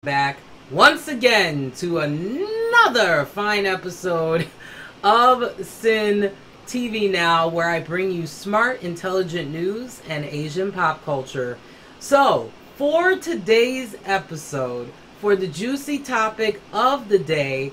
back once again to another fine episode of Sin TV Now, where I bring you smart, intelligent news and Asian pop culture. So, for today's episode, for the juicy topic of the day,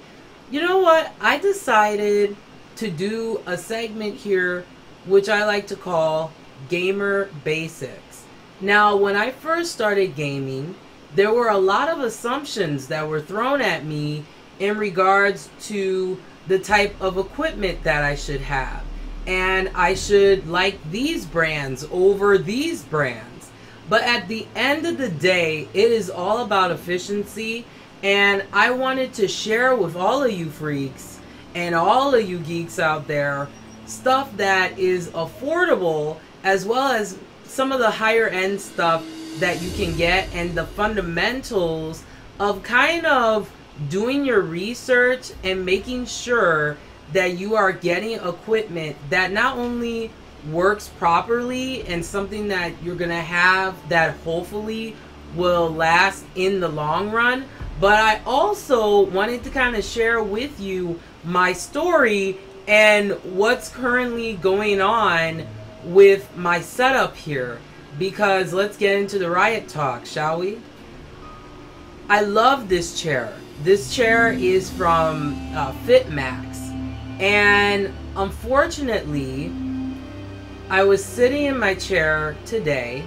you know what? I decided to do a segment here which I like to call Gamer Basics. Now, when I first started gaming, there were a lot of assumptions that were thrown at me in regards to the type of equipment that I should have. And I should like these brands over these brands. But at the end of the day, it is all about efficiency. And I wanted to share with all of you freaks and all of you geeks out there stuff that is affordable, as well as some of the higher end stuff that you can get, and the fundamentals of kind of doing your research and making sure that you are getting equipment that not only works properly and something that you're gonna have that hopefully will last in the long run. But I also wanted to kind of share with you my story and what's currently going on with my setup here. Because let's get into the riot talk, shall we? I love this chair. This chair is from FitMax. And unfortunately, I was sitting in my chair today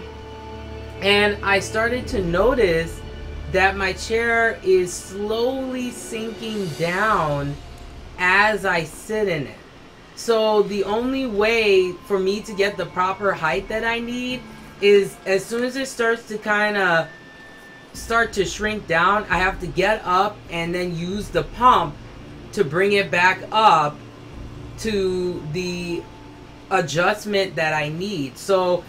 and I started to notice that my chair is slowly sinking down as I sit in it. So the only way for me to get the proper height that I need is as soon as it starts to kind of start to shrink down, I have to get up and then use the pump to bring it back up to the adjustment that I need. So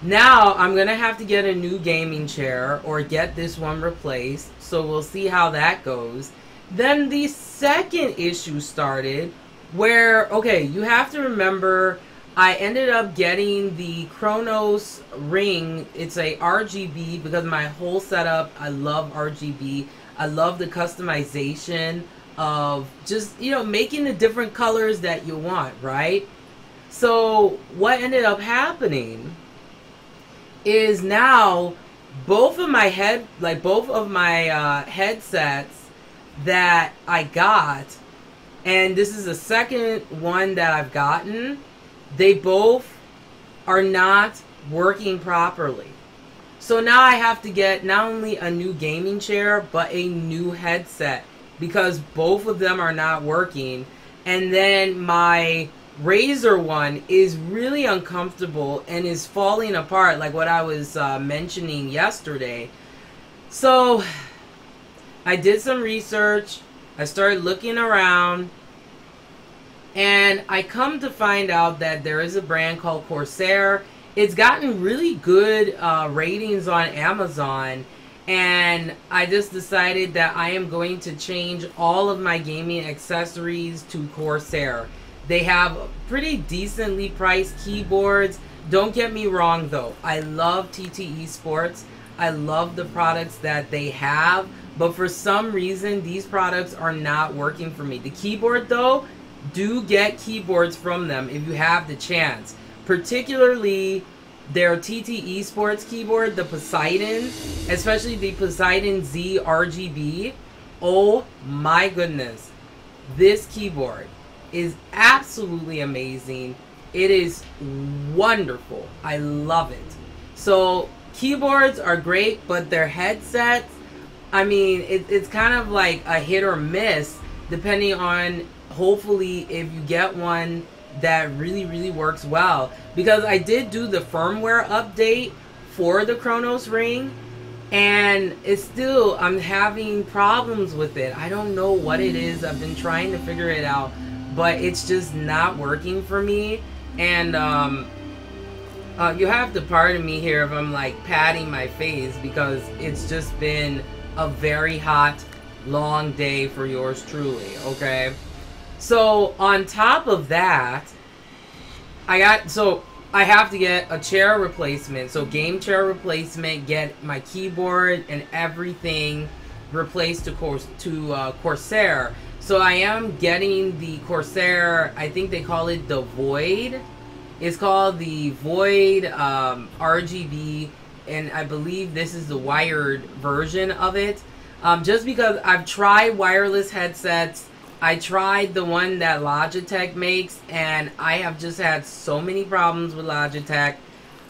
now I'm gonna have to get a new gaming chair or get this one replaced. So we'll see how that goes. Then the second issue started where, okay, you have to remember, I ended up getting the Kronos ring. It's a RGB because my whole setup, I love RGB. I love the customization of just, making the different colors that you want, right? So what ended up happening is now both of my headsets that I got, and this is the second one that I've gotten, they both are not working properly. So now I have to get not only a new gaming chair, but a new headset because both of them are not working. And then my Razer one is really uncomfortable and is falling apart, like what I was mentioning yesterday. So I did some research. I started looking around. And I come to find out that there is a brand called Corsair. It's gotten really good ratings on Amazon. And I just decided that I am going to change all of my gaming accessories to Corsair. They have pretty decently priced keyboards. Don't get me wrong though. I love TT Esports. I love the products that they have. But for some reason, these products are not working for me. The keyboard though, do get keyboards from them if you have the chance. Particularly their TT Esports keyboard, the Poseidon, especially the Poseidon Z RGB. Oh my goodness. This keyboard is absolutely amazing. It is wonderful. I love it. So keyboards are great, but their headsets, I mean, it's kind of like a hit or miss depending on, hopefully, if you get one that really works well. Because I did do the firmware update for the Kronos ring, and it's still, I'm having problems with it. I don't know what it is. I've been trying to figure it out, but it's just not working for me. And you have to pardon me here if I'm like patting my face, because it's just been a very hot, long day for yours truly, okay? So on top of that, I have to get a chair replacement. So game chair replacement, get my keyboard and everything replaced to Corsair. So I am getting the Corsair, I think they call it the Void. It's called the Void RGB, and I believe this is the wired version of it. Just because I've tried wireless headsets, I tried the one that Logitech makes, and I have just had so many problems with Logitech.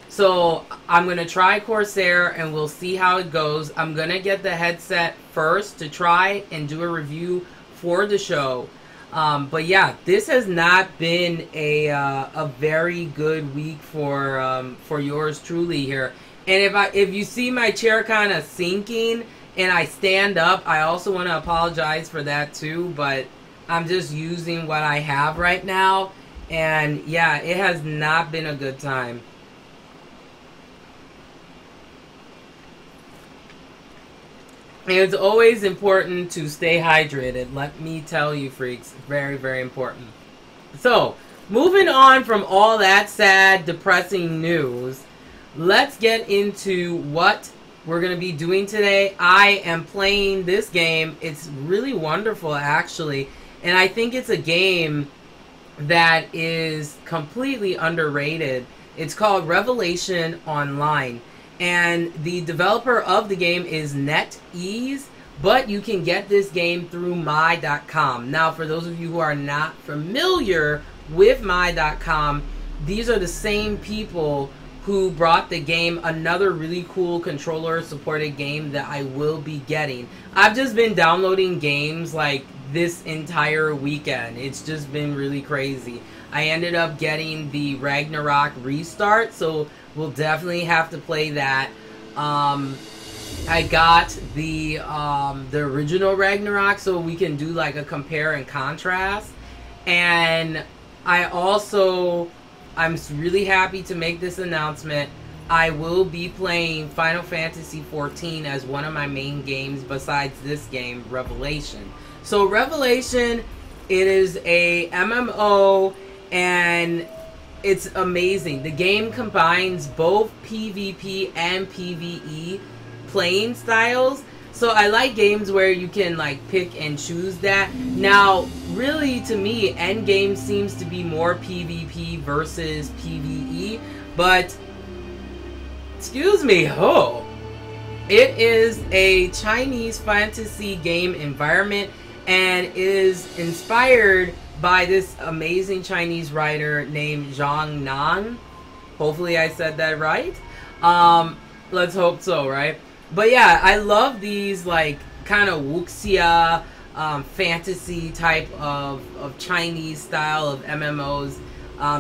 So I'm going to try Corsair, and we'll see how it goes. I'm going to get the headset first to try and do a review for the show. But yeah, this has not been a very good week for yours truly here. And if you see my chair kind of sinking and I stand up, I also want to apologize for that too. But I'm just using what I have right now, and yeah, it has not been a good time. And it's always important to stay hydrated. Let me tell you, freaks. Very, very important. So, moving on from all that sad, depressing news, let's get into what we're going to be doing today. I am playing this game. It's really wonderful, actually. And I think it's a game that is completely underrated. It's called Revelation Online. And the developer of the game is NetEase, but you can get this game through my.com. Now, for those of you who are not familiar with my.com, these are the same people who brought the game, another really cool controller-supported game that I will be getting. I've just been downloading games like this entire weekend. It's just been really crazy. I ended up getting the Ragnarok restart, so we'll definitely have to play that. I got the original Ragnarok, so we can do like a compare and contrast. And I'm really happy to make this announcement. I will be playing Final Fantasy XIV as one of my main games besides this game, Revelation. So Revelation, it is a MMO, and it's amazing. The game combines both PvP and PvE playing styles. So I like games where you can like pick and choose that. Now, really to me, Endgame seems to be more PvP versus PvE, but excuse me, it is a Chinese fantasy game environment, and is inspired by this amazing Chinese writer named Zhang Nan. Hopefully I said that right. Let's hope so, right? But yeah, I love these like kind of wuxia fantasy type of Chinese style of MMOs.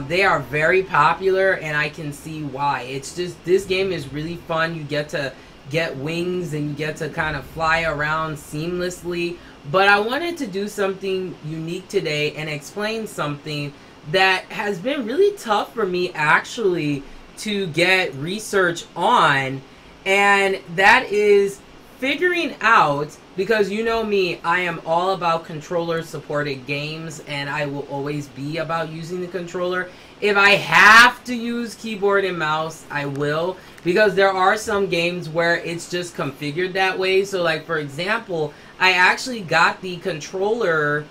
They are very popular, and I can see why. It's just, this game is really fun. You get to get wings, and you get to kind of fly around seamlessly. But I wanted to do something unique today and explain something that has been really tough for me actually to get research on, and that is figuring out, because you know me, I am all about controller supported games, and I will always be about using the controller. If I have to use keyboard and mouse, I will, because there are some games where it's just configured that way. So like, for example, I actually got the controller,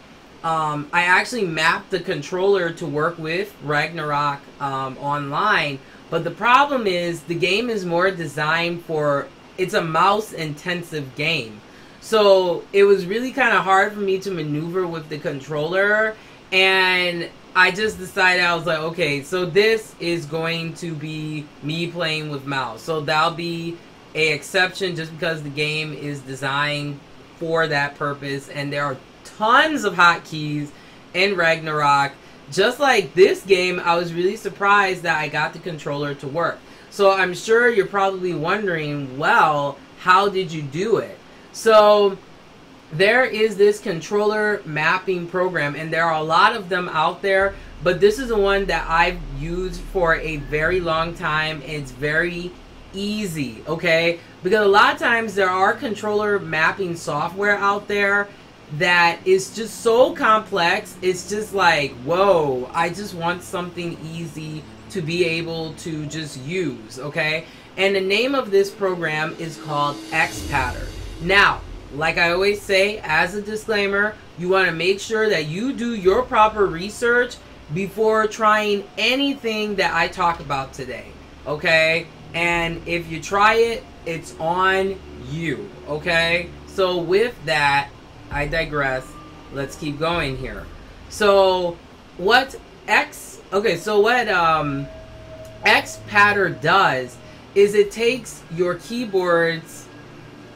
I actually mapped the controller to work with Ragnarok online, but the problem is the game is more designed for, it's a mouse intensive game. So it was really kind of hard for me to maneuver with the controller, and I just decided, I was like, okay, so this is going to be me playing with mouse. So that'll be an exception, just because the game is designed for that purpose, and there are tons of hotkeys in Ragnarok. Just like this game, I was really surprised that I got the controller to work. So I'm sure you're probably wondering, well, how did you do it? So there is this controller mapping program, and there are a lot of them out there, but this is the one that I've used for a very long time. It's very easy, okay? Because a lot of times there are controller mapping software out there that is just so complex. It's just like, whoa, I just want something easy to be able to just use, okay? And the name of this program is called Xpadder. Now, like I always say, as a disclaimer, you want to make sure that you do your proper research before trying anything that I talk about today, okay? And if you try it, it's on you, okay? So with that, I digress. Let's keep going here. So what Xpadder does is it takes your keyboard's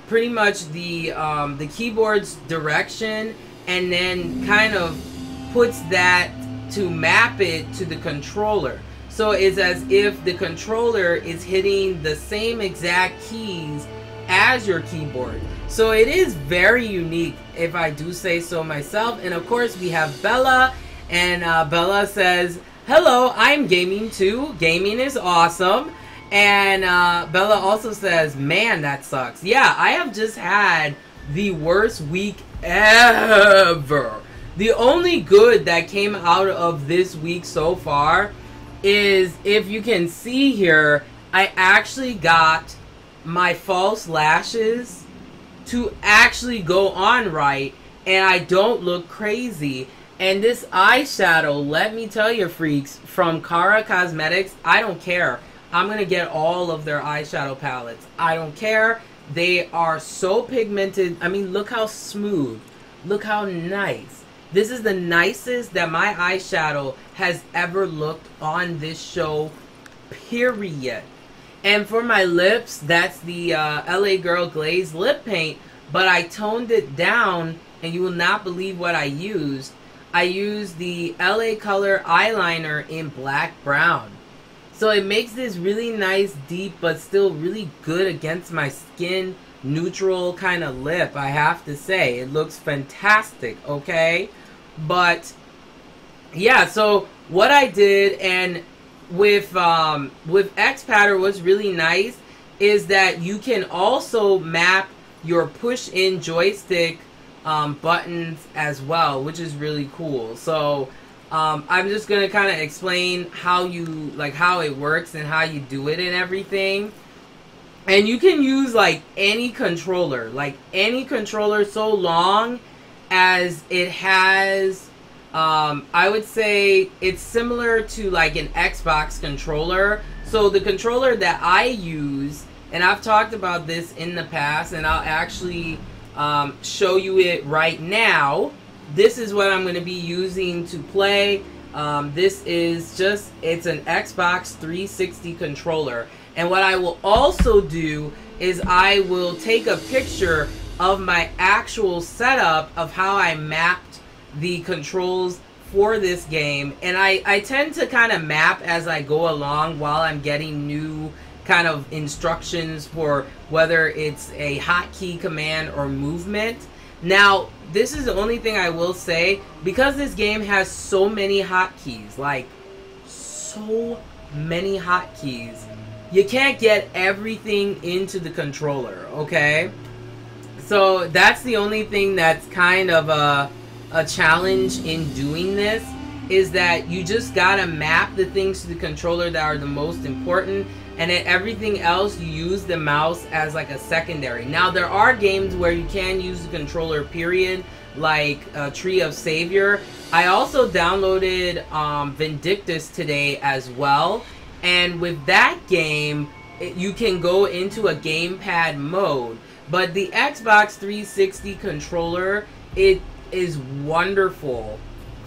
pretty much the keyboard's direction and then kind of puts that to map it to the controller. So it's as if the controller is hitting the same exact keys as your keyboard. So it is very unique, if I do say so myself. And of course we have Bella, and Bella says, hello, I'm gaming too. Gaming is awesome. And Bella also says, man, that sucks. Yeah, I have just had the worst week ever. The only good that came out of this week so far is, if you can see here, I actually got my false lashes to actually go on right, and I don't look crazy. And this eyeshadow, let me tell you freaks, from Cara Cosmetics, I don't care. I'm going to get all of their eyeshadow palettes. I don't care. They are so pigmented. I mean, look how smooth. Look how nice. This is the nicest that my eyeshadow has ever looked on this show, period. And for my lips, that's the LA Girl Glaze Lip Paint, but I toned it down, and you will not believe what I used. I used the LA Color eyeliner in black brown. So it makes this really nice, deep, but still really good against my skin, neutral kind of lip, I have to say. It looks fantastic, okay? But yeah, so what I did, and with Xpadder, what's really nice is that you can also map your push-in joystick buttons as well, which is really cool. So I'm just gonna kind of explain how it works and how you do it and everything. And you can use any controller, so long as it has, I would say it's similar to an Xbox controller. So the controller that I use, and I've talked about this in the past, and I'll actually show you it right now. This is what I'm going to be using to play. This is it's an Xbox 360 controller. And what I will also do is I will take a picture of my actual setup of how I mapped the controls for this game. And I tend to kind of map as I go along while I'm getting new kind of instructions for whether it's a hotkey command or movement. Now, this is the only thing I will say, because this game has so many hotkeys, so many hotkeys, you can't get everything into the controller, okay? So that's the only thing that's kind of a challenge in doing this, is that you just gotta map the things to the controller that are the most important, and then everything else you use the mouse as a secondary. Now there are games where you can use the controller period, like Tree of Savior. I also downloaded Vindictus today as well, and with that game you can go into a gamepad mode. But the Xbox 360 controller, it is wonderful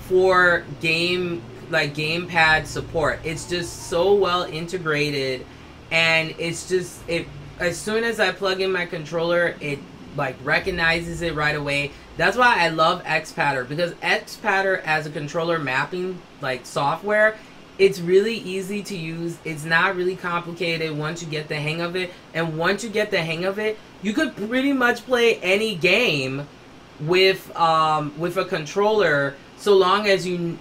for gamepad support. It's just so well integrated, and it's just, as soon as I plug in my controller, it recognizes it right away. That's why I love Xpadder, because Xpadder as a controller mapping software, it's really easy to use. It's not really complicated once you get the hang of it. And once you get the hang of it, you could pretty much play any game with a controller, so long as you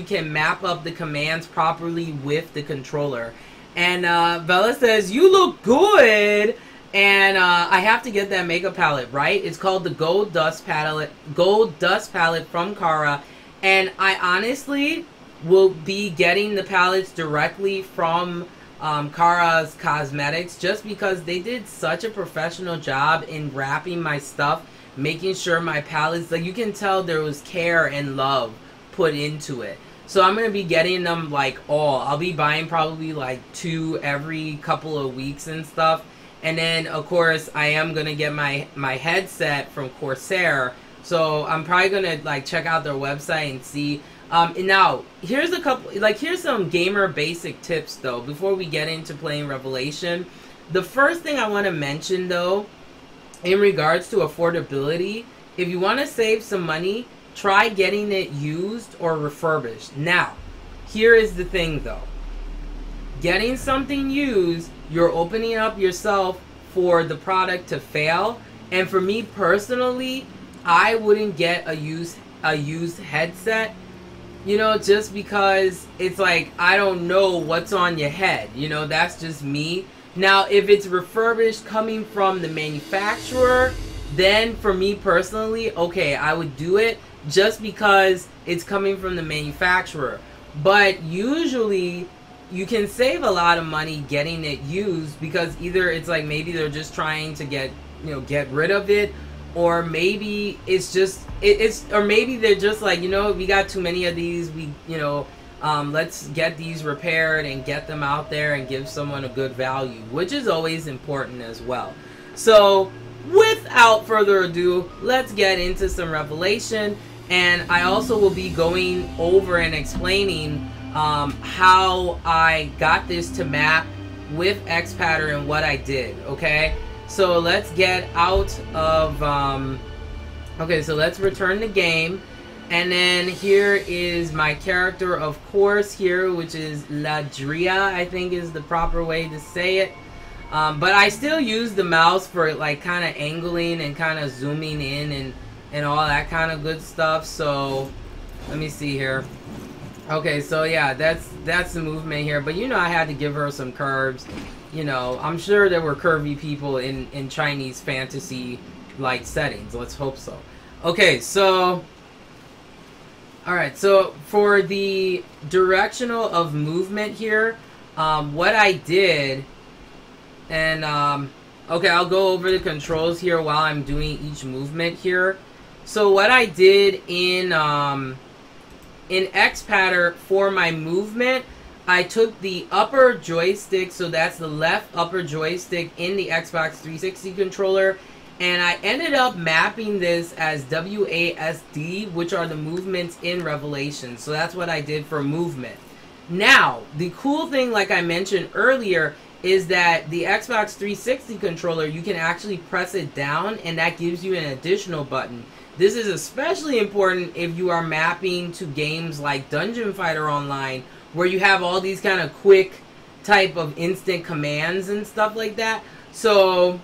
can map up the commands properly with the controller. And Bella says, you look good. And I have to get that makeup palette, right? It's called the Gold Dust Palette from Cara. And I honestly will be getting the palettes directly from Kara's Cosmetics, just because they did such a professional job in wrapping my stuff, making sure my palettes, like, you can tell there was care and love put into it. So I'm gonna be getting them like all. I'll be buying probably like 2 every couple of weeks and stuff. And then of course I am gonna get my headset from Corsair. So I'm probably gonna like check out their website and see. And now here's a couple, like, here's some gamer basic tips though before we get into playing Revelation. The first thing I want to mention though, in regards to affordability, if you want to save some money, try getting it used or refurbished. Now, here is the thing though. Getting something used, you're opening up yourself for the product to fail. And for me personally, I wouldn't get a used headset, you know, just because it's like, I don't know what's on your head. You know, that's just me. Now, if it's refurbished coming from the manufacturer, then for me personally, okay, I would do it just because it's coming from the manufacturer. But usually you can save a lot of money getting it used, because either it's like maybe they're just trying to get rid of it, or maybe it's just or maybe they're just like, you know, we got too many of these, we, you know, let's get these repaired and get them out there and give someone a good value, which is always important as well. So without further ado, let's get into some Revelation. And I also will be going over and explaining how I got this to map with Xpadder and what I did, okay? So let's get out of, okay, so let's return the game. And then here is my character, of course, here, which is Ladria, I think is the proper way to say it. But I still use the mouse for like kind of angling and kind of zooming in and all that kind of good stuff. So let me see here. Okay, so yeah, that's the movement here. But you know, I had to give her some curves. You know, I'm sure there were curvy people in Chinese fantasy like settings. Let's hope so. Okay, so alright, so for the directional of movement here, what I did, and okay, I'll go over the controls here while I'm doing each movement here. So what I did in Xpadder for my movement, I took the upper joystick, so that's the left upper joystick in the Xbox 360 controller, and I ended up mapping this as WASD, which are the movements in Revelation. So that's what I did for movement. Now, the cool thing, like I mentioned earlier, is that the Xbox 360 controller, you can actually press it down, and that gives you an additional button. This is especially important if you are mapping to games like Dungeon Fighter Online, where you have all these kind of quick type of instant commands and stuff like that. So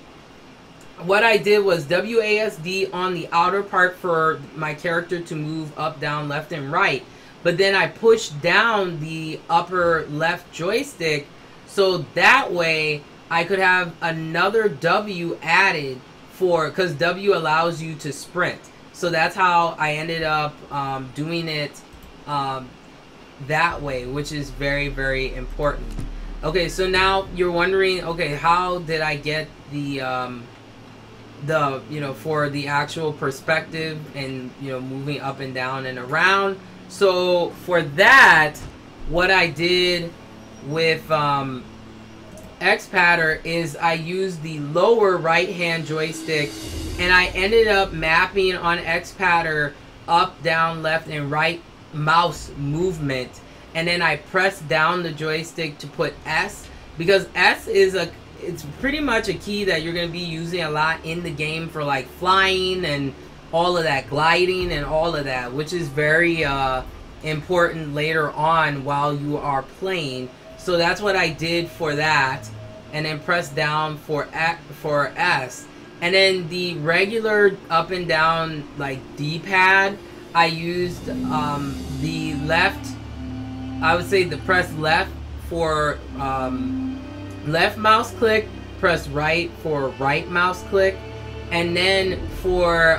what I did was WASD on the outer part for my character to move up, down, left, and right. But then I pushed down the upper left joystick, so that way I could have another W added for, because W allows you to sprint. So that's how I ended up doing it that way, which is very, very important. Okay, so now you're wondering, okay, how did I get the you know, for the actual perspective and, you know, moving up and down and around. So for that, what I did with Xpadder is I used the lower right hand joystick, and I ended up mapping on Xpadder up, down, left, and right mouse movement, and then I pressed down the joystick to put S, because S is it's pretty much a key that you're going to be using a lot in the game for like flying and all of that, gliding and all of that, which is very important later on while you are playing. So that's what I did for that, and then press down for S. And then the regular up and down like D-pad, I used the left, I would say the press left for left mouse click, press right for right mouse click, and then for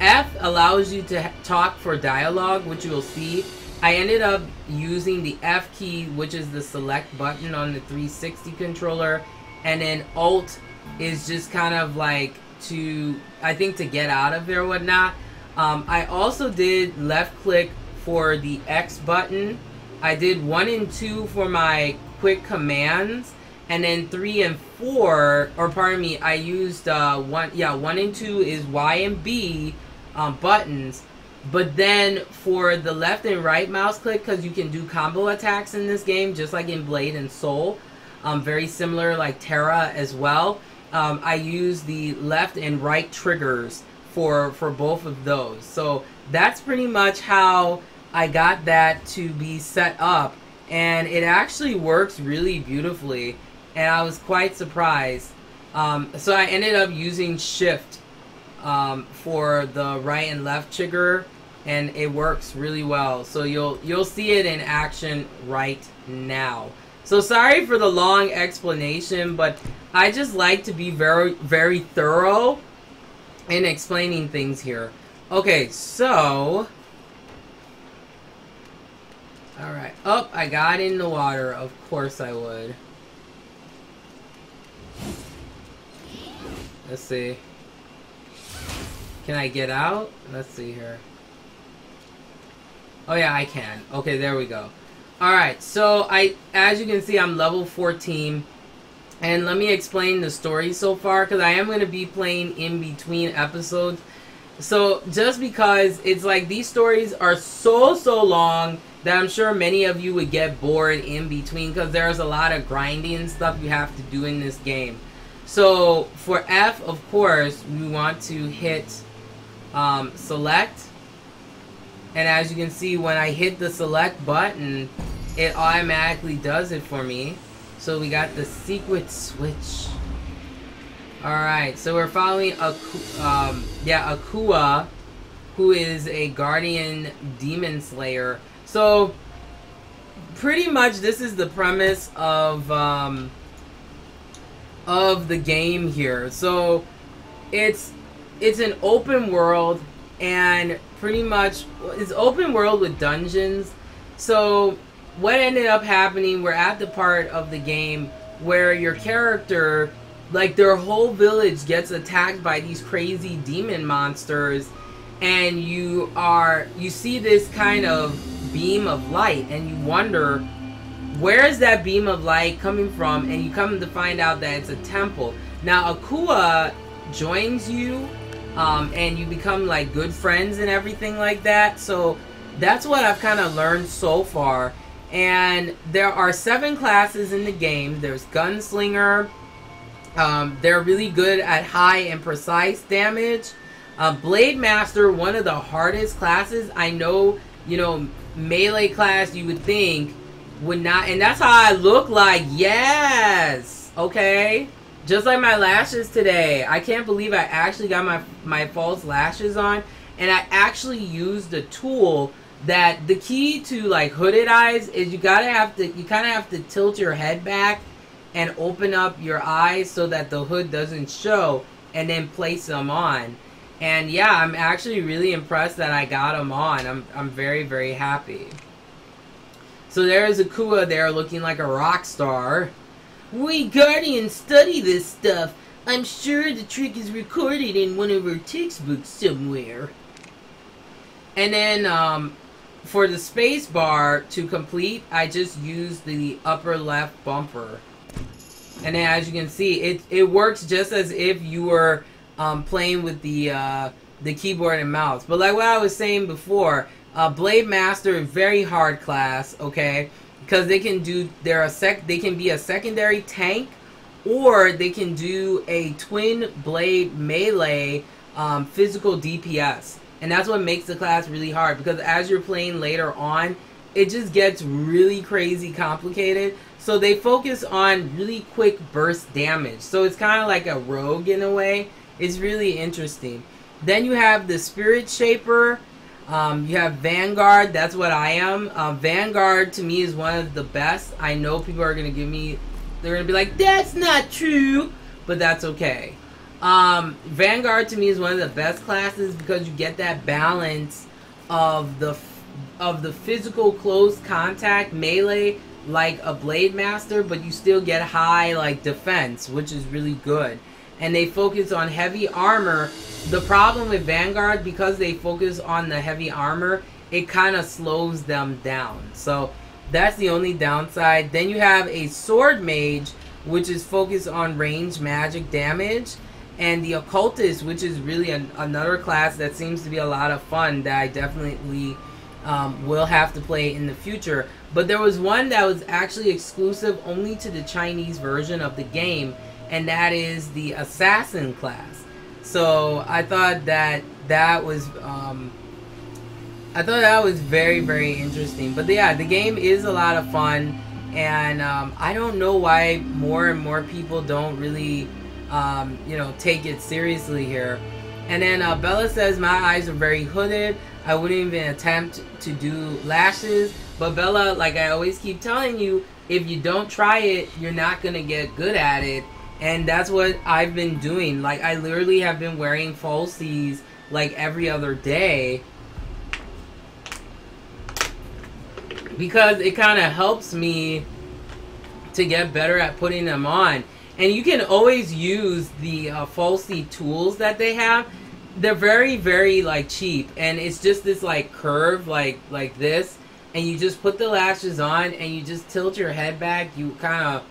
F allows you to talk for dialogue, which you will see, I ended up using the F key, which is the select button on the 360 controller, and then Alt is just kind of like to, I think, to get out of it or whatnot. I also did left click for the X button. I did 1 and 2 for my quick commands, and then 3 and 4, or pardon me, I used 1 and 2 is Y and B buttons. But then for the left and right mouse click, because you can do combo attacks in this game, just like in Blade and Soul, very similar like Terra as well. I use the left and right triggers for both of those. So that's pretty much how I got that to be set up, and it actually works really beautifully, and I was quite surprised. So I ended up using Shift for the right and left trigger, and it works really well. So you'll see it in action right now. So sorry for the long explanation, but I just like to be very, very thorough in explaining things here. Okay, so alright. Oh, I got in the water. Of course I would. Let's see. Can I get out? Let's see here. Oh yeah, I can. Okay, there we go. Alright, so as you can see, I'm level 14. And let me explain the story so far, because I am going to be playing in between episodes. So just because it's like these stories are so long that I'm sure many of you would get bored in between, because there's a lot of grinding and stuff you have to do in this game. So for F, of course, we want to hit select. And as you can see, when I hit the select button, it automatically does it for me. So we got the secret switch. Alright, so we're following Akua, who is a guardian demon slayer. So pretty much this is the premise of the game here. So it's an open world, and pretty much it's open world with dungeons. So what ended up happening, we're at the part of the game where your character, like their whole village gets attacked by these crazy demon monsters, and you see this kind of beam of light, and you wonder, where is that beam of light coming from? And you come to find out that it's a temple. Now Akua joins you, and you become like good friends and everything like that. So that's what I've kind of learned so far. And there are 7 classes in the game. There's Gunslinger. They're really good at high and precise damage. Blade Master, one of the hardest classes. I know, you know, melee class you would think would not, and that's how I look like. Yes, okay, just like my lashes today. I can't believe I actually got my false lashes on, and I actually used a tool that the key to like hooded eyes is you kind of have to tilt your head back and open up your eyes so that the hood doesn't show, and then place them on. And yeah, I'm actually really impressed that I got them on. I'm very, very happy. So there's Akua there looking like a rock star. We Guardians study this stuff. I'm sure the trick is recorded in one of our textbooks somewhere. And then for the space bar to complete, I just used the upper left bumper. And then as you can see, it works just as if you were playing with the keyboard and mouse. But like what I was saying before, Blade Master, very hard class, okay? Because they can do, they can be a secondary tank, or they can do a twin blade melee physical DPS. And that's what makes the class really hard, because as you're playing later on, it just gets really crazy complicated. So they focus on really quick burst damage. So it's kind of like a rogue in a way. It's really interesting. Then you have the Spirit Shaper. You have Vanguard. That's what I am. Vanguard to me is one of the best. I know people are going to they're going to be like, that's not true. But that's okay. Vanguard to me is one of the best classes, because you get that balance of the of the physical close contact melee like a Blade Master, but you still get high like defense, which is really good. And they focus on heavy armor. The problem with Vanguard, because they focus on the heavy armor, it kind of slows them down. So that's the only downside. Then you have a Sword Mage, which is focused on range magic damage. And the Occultist, which is really another class that seems to be a lot of fun that I definitely will have to play in the future. But there was one that was actually exclusive only to the Chinese version of the game, and that is the Assassin class. So I thought that was very, very interesting. But yeah, the game is a lot of fun, and I don't know why more and more people don't really take it seriously here. And then Bella says, my eyes are very hooded. I wouldn't even attempt to do lashes. But Bella, like I always keep telling you, if you don't try it, you're not going to get good at it. And that's what I've been doing. Like, I literally have been wearing falsies like every other day, because it kind of helps me to get better at putting them on. And you can always use the falsie tools that they have. They're very, very like cheap, and it's just this like curve like this, and you just put the lashes on and you just tilt your head back. You kind of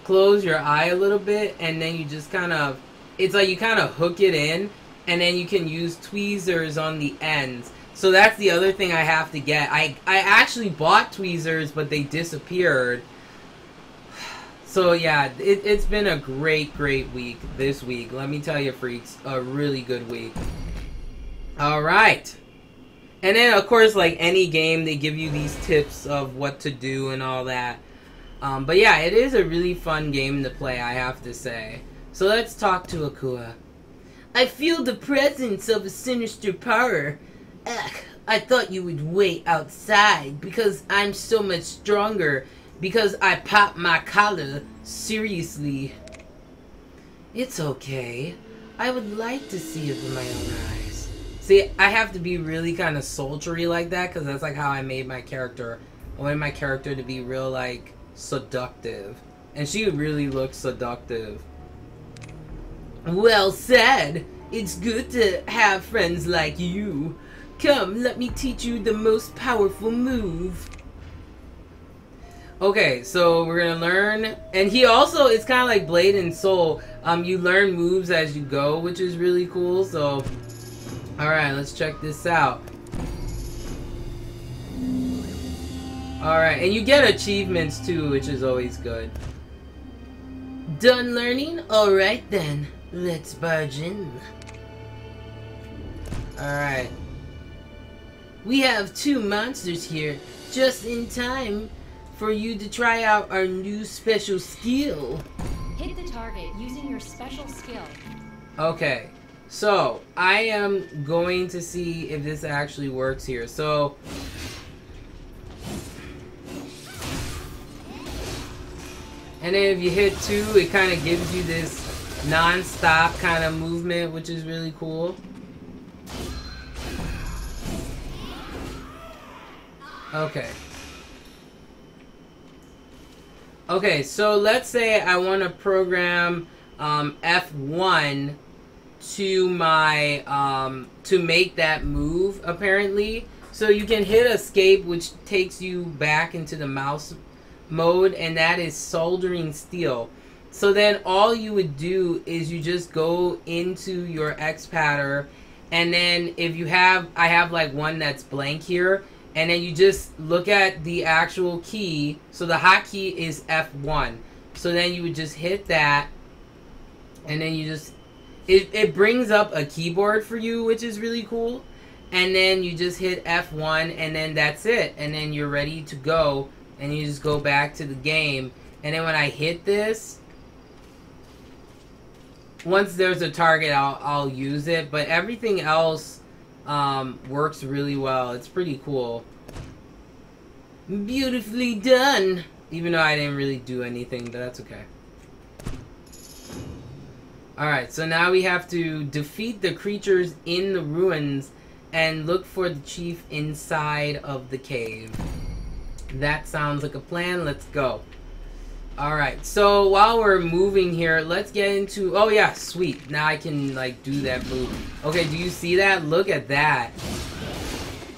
close your eye a little bit, and then you just kind of, it's like you kind of hook it in, and then you can use tweezers on the ends. So that's the other thing I have to get. I actually bought tweezers, but they disappeared. So yeah, it's been a great week this week. Let me tell you, freaks, a really good week. Alright. And then, of course, like any game, they give you these tips of what to do and all that. But yeah, it is a really fun game to play, I have to say. So let's talk to Akua. I feel the presence of a sinister power. Ugh, I thought you would wait outside because I'm so much stronger. Because I popped my collar. Seriously. It's okay. I would like to see it with my own eyes. See, I have to be really kind of sultry like that, because that's like how I made my character. I wanted my character to be real like seductive. And she really looks seductive. Well said. It's good to have friends like you. Come, let me teach you the most powerful move. Okay, so we're gonna learn, and he also, it's kind of like Blade and Soul. You learn moves as you go, which is really cool. So, all right, let's check this out. All right, and you get achievements too, which is always good. Done learning? All right then, let's barge in. All right, we have 2 monsters here, just in time for you to try out our new special skill. Hit the target using your special skill. Okay, so I am going to see if this actually works here. So, and then if you hit 2, it kind of gives you this non-stop kind of movement, which is really cool. Okay. Okay, so let's say I want to program F1 to my to make that move, apparently. So you can hit escape, which takes you back into the mouse mode, and that is soldering steel. So then all you would do is you just go into your Xpadder, and then if you have, I have like one that's blank here, and then you just look at the actual key. So the hotkey is F1. So then you would just hit that, and then you just, it brings up a keyboard for you, which is really cool. And then you just hit F1, and then that's it. And then you're ready to go, and you just go back to the game. And then when I hit this, once there's a target, I'll use it. But everything else works really well. It's pretty cool. Beautifully done. Even though I didn't really do anything, but that's okay. Alright, so now we have to defeat the creatures in the ruins and look for the chief inside of the cave. That sounds like a plan. Let's go. Alright, so while we're moving here, let's get into... Oh yeah, sweet. Now I can, like, do that move. Okay, do you see that? Look at that.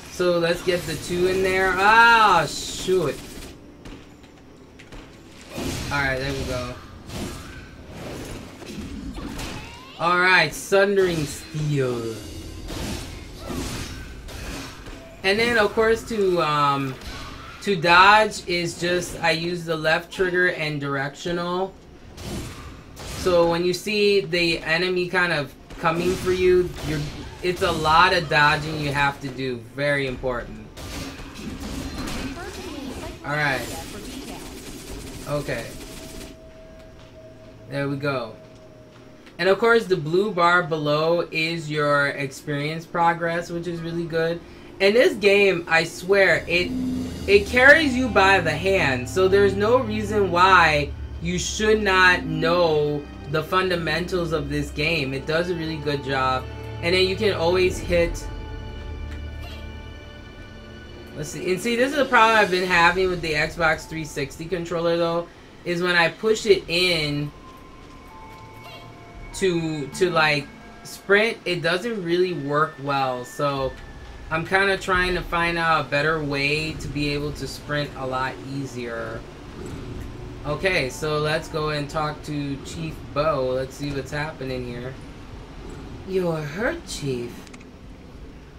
So let's get the 2 in there. Ah, shoot. Alright, there we go. Alright, Sundering Steel. And then, of course, to dodge is just, I use the left trigger and directional. So when you see the enemy kind of coming for you, it's a lot of dodging you have to do. Very important. Alright. Okay. There we go. And of course the blue bar below is your experience progress, which is really good. In this game, I swear, it carries you by the hand, so there's no reason why you should not know the fundamentals of this game. It does a really good job. And then you can always hit... Let's see. And see, this is the problem I've been having with the Xbox 360 controller, though, is when I push it in to like, sprint, it doesn't really work well. So I'm kind of trying to find out a better way to be able to sprint a lot easier. Okay, so let's go and talk to Chief Bo. Let's see what's happening here. You're hurt, Chief.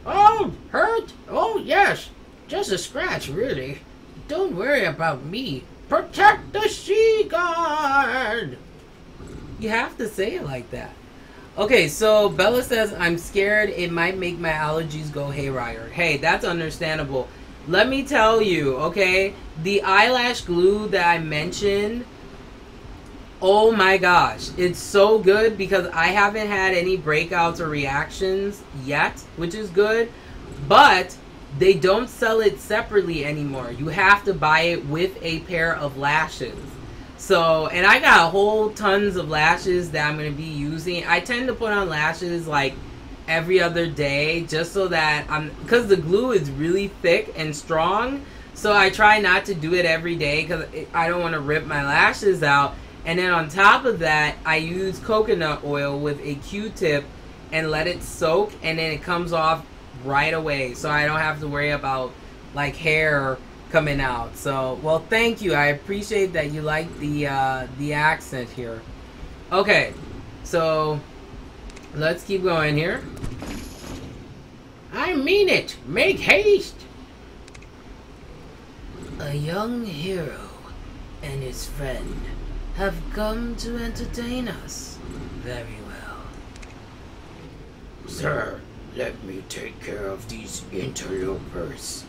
Oh, hurt? Oh, yes. Just a scratch, really. Don't worry about me. Protect the Sea Guard! You have to say it like that. Okay, so Bella says, I'm scared it might make my allergies go haywire. Hey, that's understandable. Let me tell you, okay? The eyelash glue that I mentioned, oh my gosh. It's so good because I haven't had any breakouts or reactions yet, which is good. But they don't sell it separately anymore. You have to buy it with a pair of lashes. So, and I got whole tons of lashes that I'm going to be using. I tend to put on lashes like every other day just so that because the glue is really thick and strong. So I try not to do it every day because I don't want to rip my lashes out. And then on top of that, I use coconut oil with a Q-tip and let it soak, and then it comes off right away. So I don't have to worry about like hair coming out. So, well, thank you. I appreciate that you like the accent here. Okay, so let's keep going here. I mean it. Make haste. A young hero and his friend have come to entertain us. Very well. Sir, let me take care of these interlopers.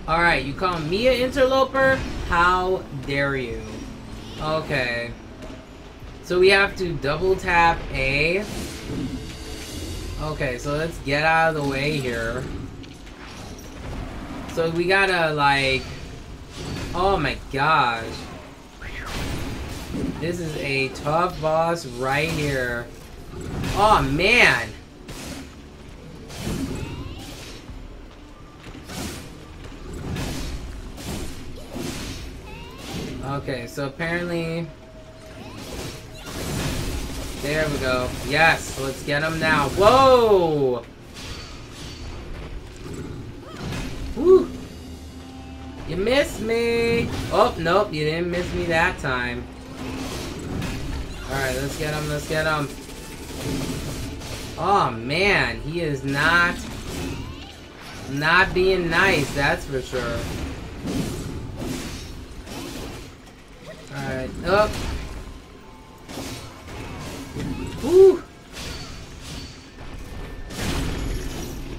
Alright, you call me an interloper? How dare you? Okay. So we have to double tap A. Okay, so let's get out of the way here. So we gotta, like... Oh my gosh. This is a tough boss right here. Oh man! Okay, so apparently... There we go. Yes, let's get him now. Whoa! Woo! You missed me! Oh, nope, you didn't miss me that time. Alright, let's get him, let's get him. Oh man, he is not being nice, that's for sure. Alright, up. Woo!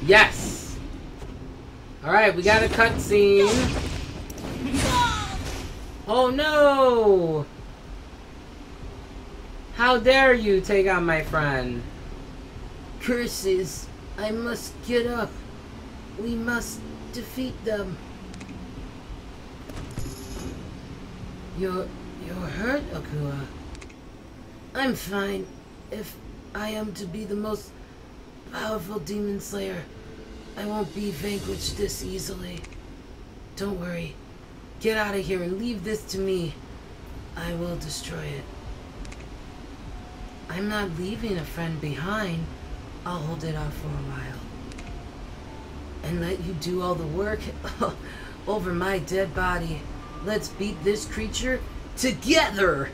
Yes! Alright, we got a cutscene. Oh no! How dare you take on my friend? Curses! I must get up. We must defeat them. You're hurt, Akua. I'm fine. If I am to be the most Powerful demon slayer. I won't be vanquished this easily. Don't worry. Get out of here and leave this to me. I will destroy it. I'm not leaving a friend behind. I'll hold it off for a while. And let you do all the work over my dead body. Let's beat this creature together.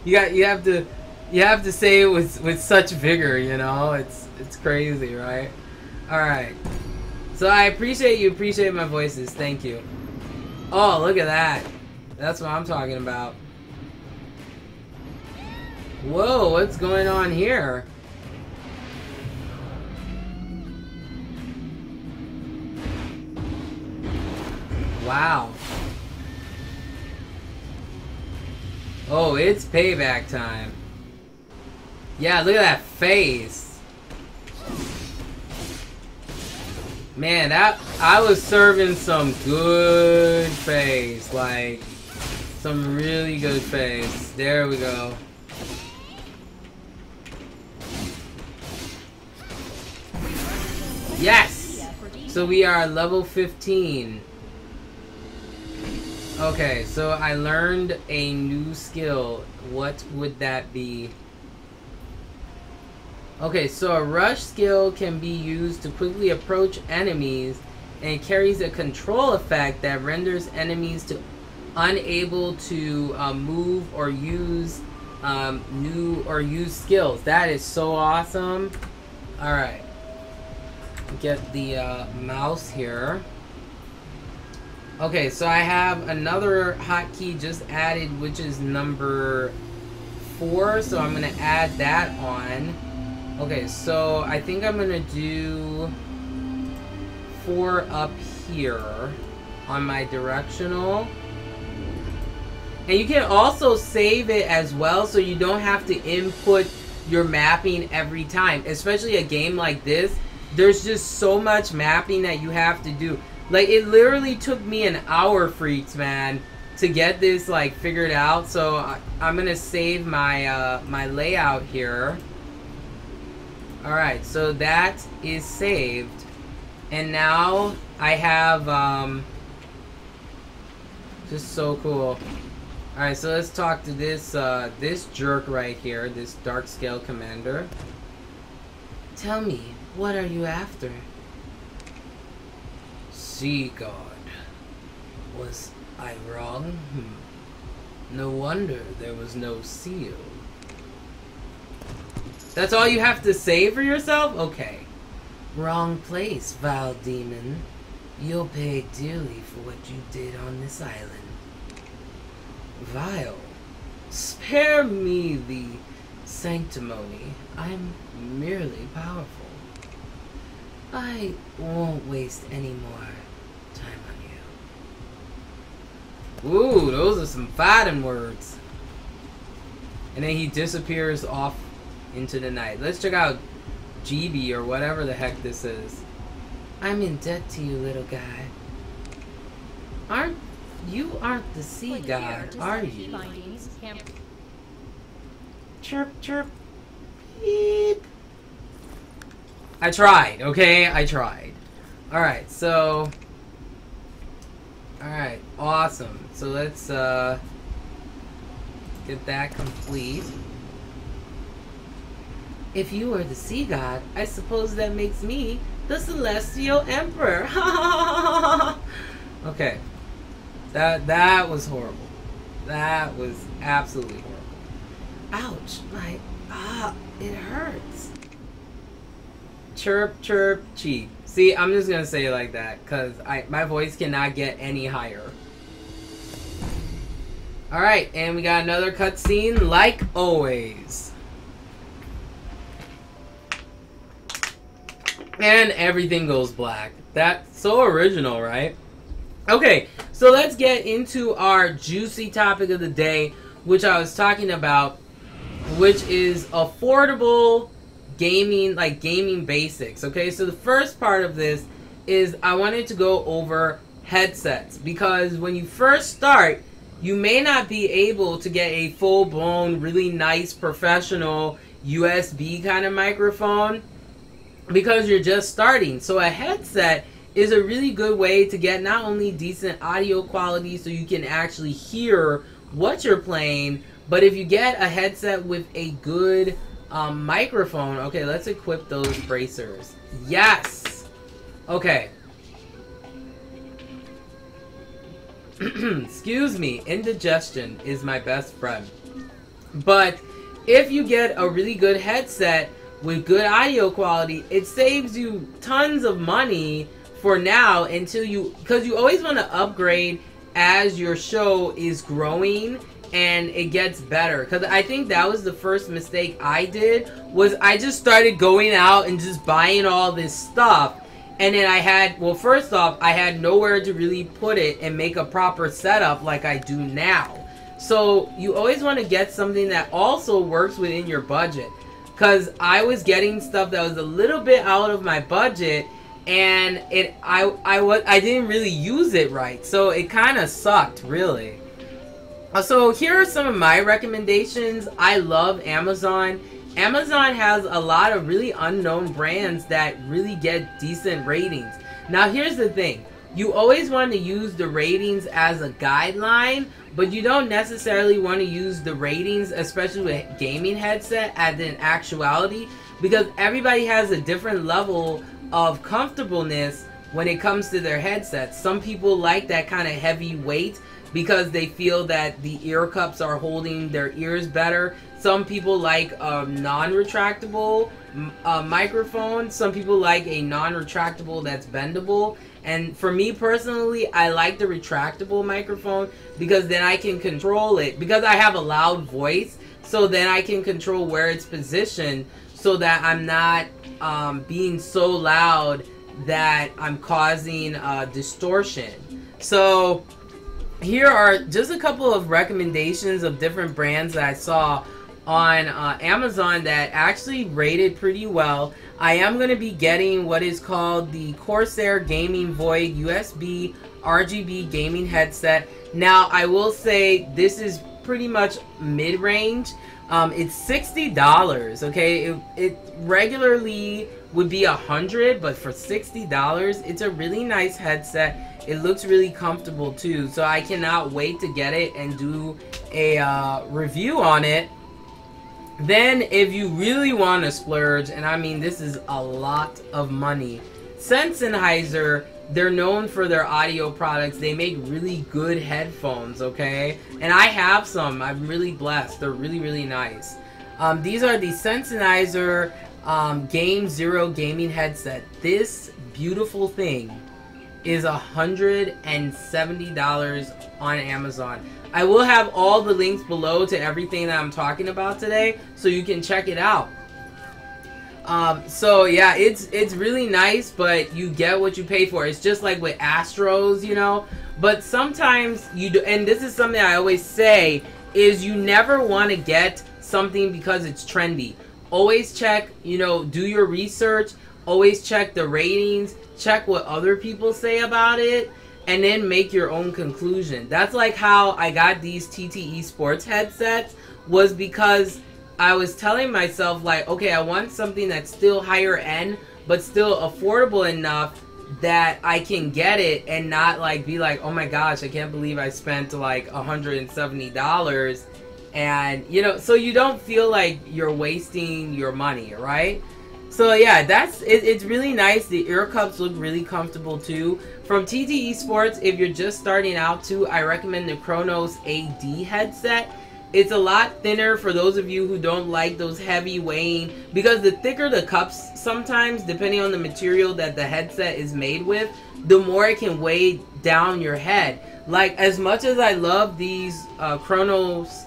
You have to say it with such vigor, you know? It's crazy, right? Alright. So I appreciate you appreciate my voices. Thank you. Oh, look at that. That's what I'm talking about. Whoa, what's going on here? Wow. Oh, it's payback time. Yeah, look at that face. Man, I was serving some good face. Like, some really good face. There we go. Yes! So we are level 15. Okay, so I learned a new skill. What would that be? Okay, so a rush skill can be used to quickly approach enemies and carries a control effect that renders enemies unable to move or use use skills. That is so awesome. Alright. Get the mouse here. Okay, so I have another hotkey just added, which is number 4. So I'm going to add that on. Okay, so I think I'm going to do 4 up here on my directional. And you can also save it as well, so you don't have to input your mapping every time. Especially a game like this, there's just so much mapping that you have to do. Like, it literally took me an hour, freaks, man, to get this, like, figured out. So I'm gonna save my my layout here. Alright, so that is saved. And now I have, just so cool. Alright, so let's talk to this, this jerk right here, this Dark Scale Commander. Tell me, what are you after? Sea God. Was I wrong? No wonder there was no seal. That's all you have to say for yourself? Okay. Wrong place, vile demon. You'll pay dearly for what you did on this island. Vile? Spare me the sanctimony. I'm merely powerful. I won't waste any more time on you. Ooh, those are some fighting words. And then he disappears off into the night. Let's check out GB or whatever the heck this is. I'm in debt to you, little guy. You aren't the sea god, are you? Chirp, chirp. Beep. I tried, okay? I tried. Alright, so... Alright, awesome. So let's, get that complete. If you were the sea god, I suppose that makes me the Celestial Emperor. Okay. That was horrible. That was absolutely horrible. Ouch. It hurts. Chirp, chirp, cheep. See, I'm just gonna say it like that, because my voice cannot get any higher. Alright, and we got another cutscene, like always. And everything goes black. That's so original, right? Okay, so let's get into our juicy topic of the day, which I was talking about, which is affordable gaming, like gaming basics. Okay, so the first part of this is I wanted to go over headsets, because when you first start, you may not be able to get a full-blown, really nice, professional USB kind of microphone. because you're just starting. So a headset is a really good way to get not only decent audio quality so you can actually hear what you're playing, but if you get a headset with a good microphone. Okay, let's equip those bracers. Yes! Okay. Excuse me, indigestion is my best friend. But if you get a really good headset with good audio quality, it saves you tons of money for now until you, because you always want to upgrade as your show is growing and it gets better. Because I think that was the first mistake I did, was I just started going out and just buying all this stuff. And then I had, well, first off, I had nowhere to really put it and make a proper setup like I do now. So you always want to get something that also works within your budget. Because I was getting stuff that was a little bit out of my budget, and I didn't really use it right. So it kind of sucked, really. So here are some of my recommendations. I love Amazon. Amazon has a lot of really unknown brands that really get decent ratings. Now here's the thing. You always want to use the ratings as a guideline, but you don't necessarily want to use the ratings, especially with gaming headset, as in actuality, because everybody has a different level of comfortableness when it comes to their headsets. Some people like that kind of heavy weight because they feel that the ear cups are holding their ears better. Some people like a non-retractable microphone. Some people like a non-retractable that's bendable. And for me personally, I like the retractable microphone because then I can control it. Because I have a loud voice, so then I can control where it's positioned so that I'm not being so loud that I'm causing distortion. So here are just a couple of recommendations of different brands that I saw on Amazon that actually rated pretty well. I am going to be getting what is called the Corsair Gaming Void USB RGB gaming headset. Now I will say this is pretty much mid-range. It's $60, okay? It regularly would be $100, but for $60, it's a really nice headset. It looks really comfortable too, so I cannot wait to get it and do a review on it. Then if you really want to splurge, and I mean this is a lot of money, Sennheiser, they're known for their audio products. They make really good headphones, okay? And I have some. I'm really blessed. They're really, really nice. These are the Sennheiser Game Zero gaming headset. This beautiful thing is $170 on Amazon. I will have all the links below to everything that I'm talking about today, so you can check it out. So yeah, it's really nice, but you get what you pay for. It's just like with Astros, you know. But sometimes you do, and this is something I always say, is you never want to get something because it's trendy. Always check, you know, do your research. Always check the ratings. Check what other people say about it. And then make your own conclusion. That's like how I got these TTE sports headsets, was because I was telling myself, like, okay, I want something that's still higher end, but still affordable enough that I can get it and not like be like, oh my gosh, I can't believe I spent like $170. And, you know, so you don't feel like you're wasting your money, right? So yeah, that's it. It's really nice. The ear cups look really comfortable too. From TTE Sports, if you're just starting out too, I recommend the Kronos AD headset. It's a lot thinner for those of you who don't like those heavy weighing, because the thicker the cups sometimes, depending on the material that the headset is made with, the more it can weigh down your head. Like, as much as I love these Kronos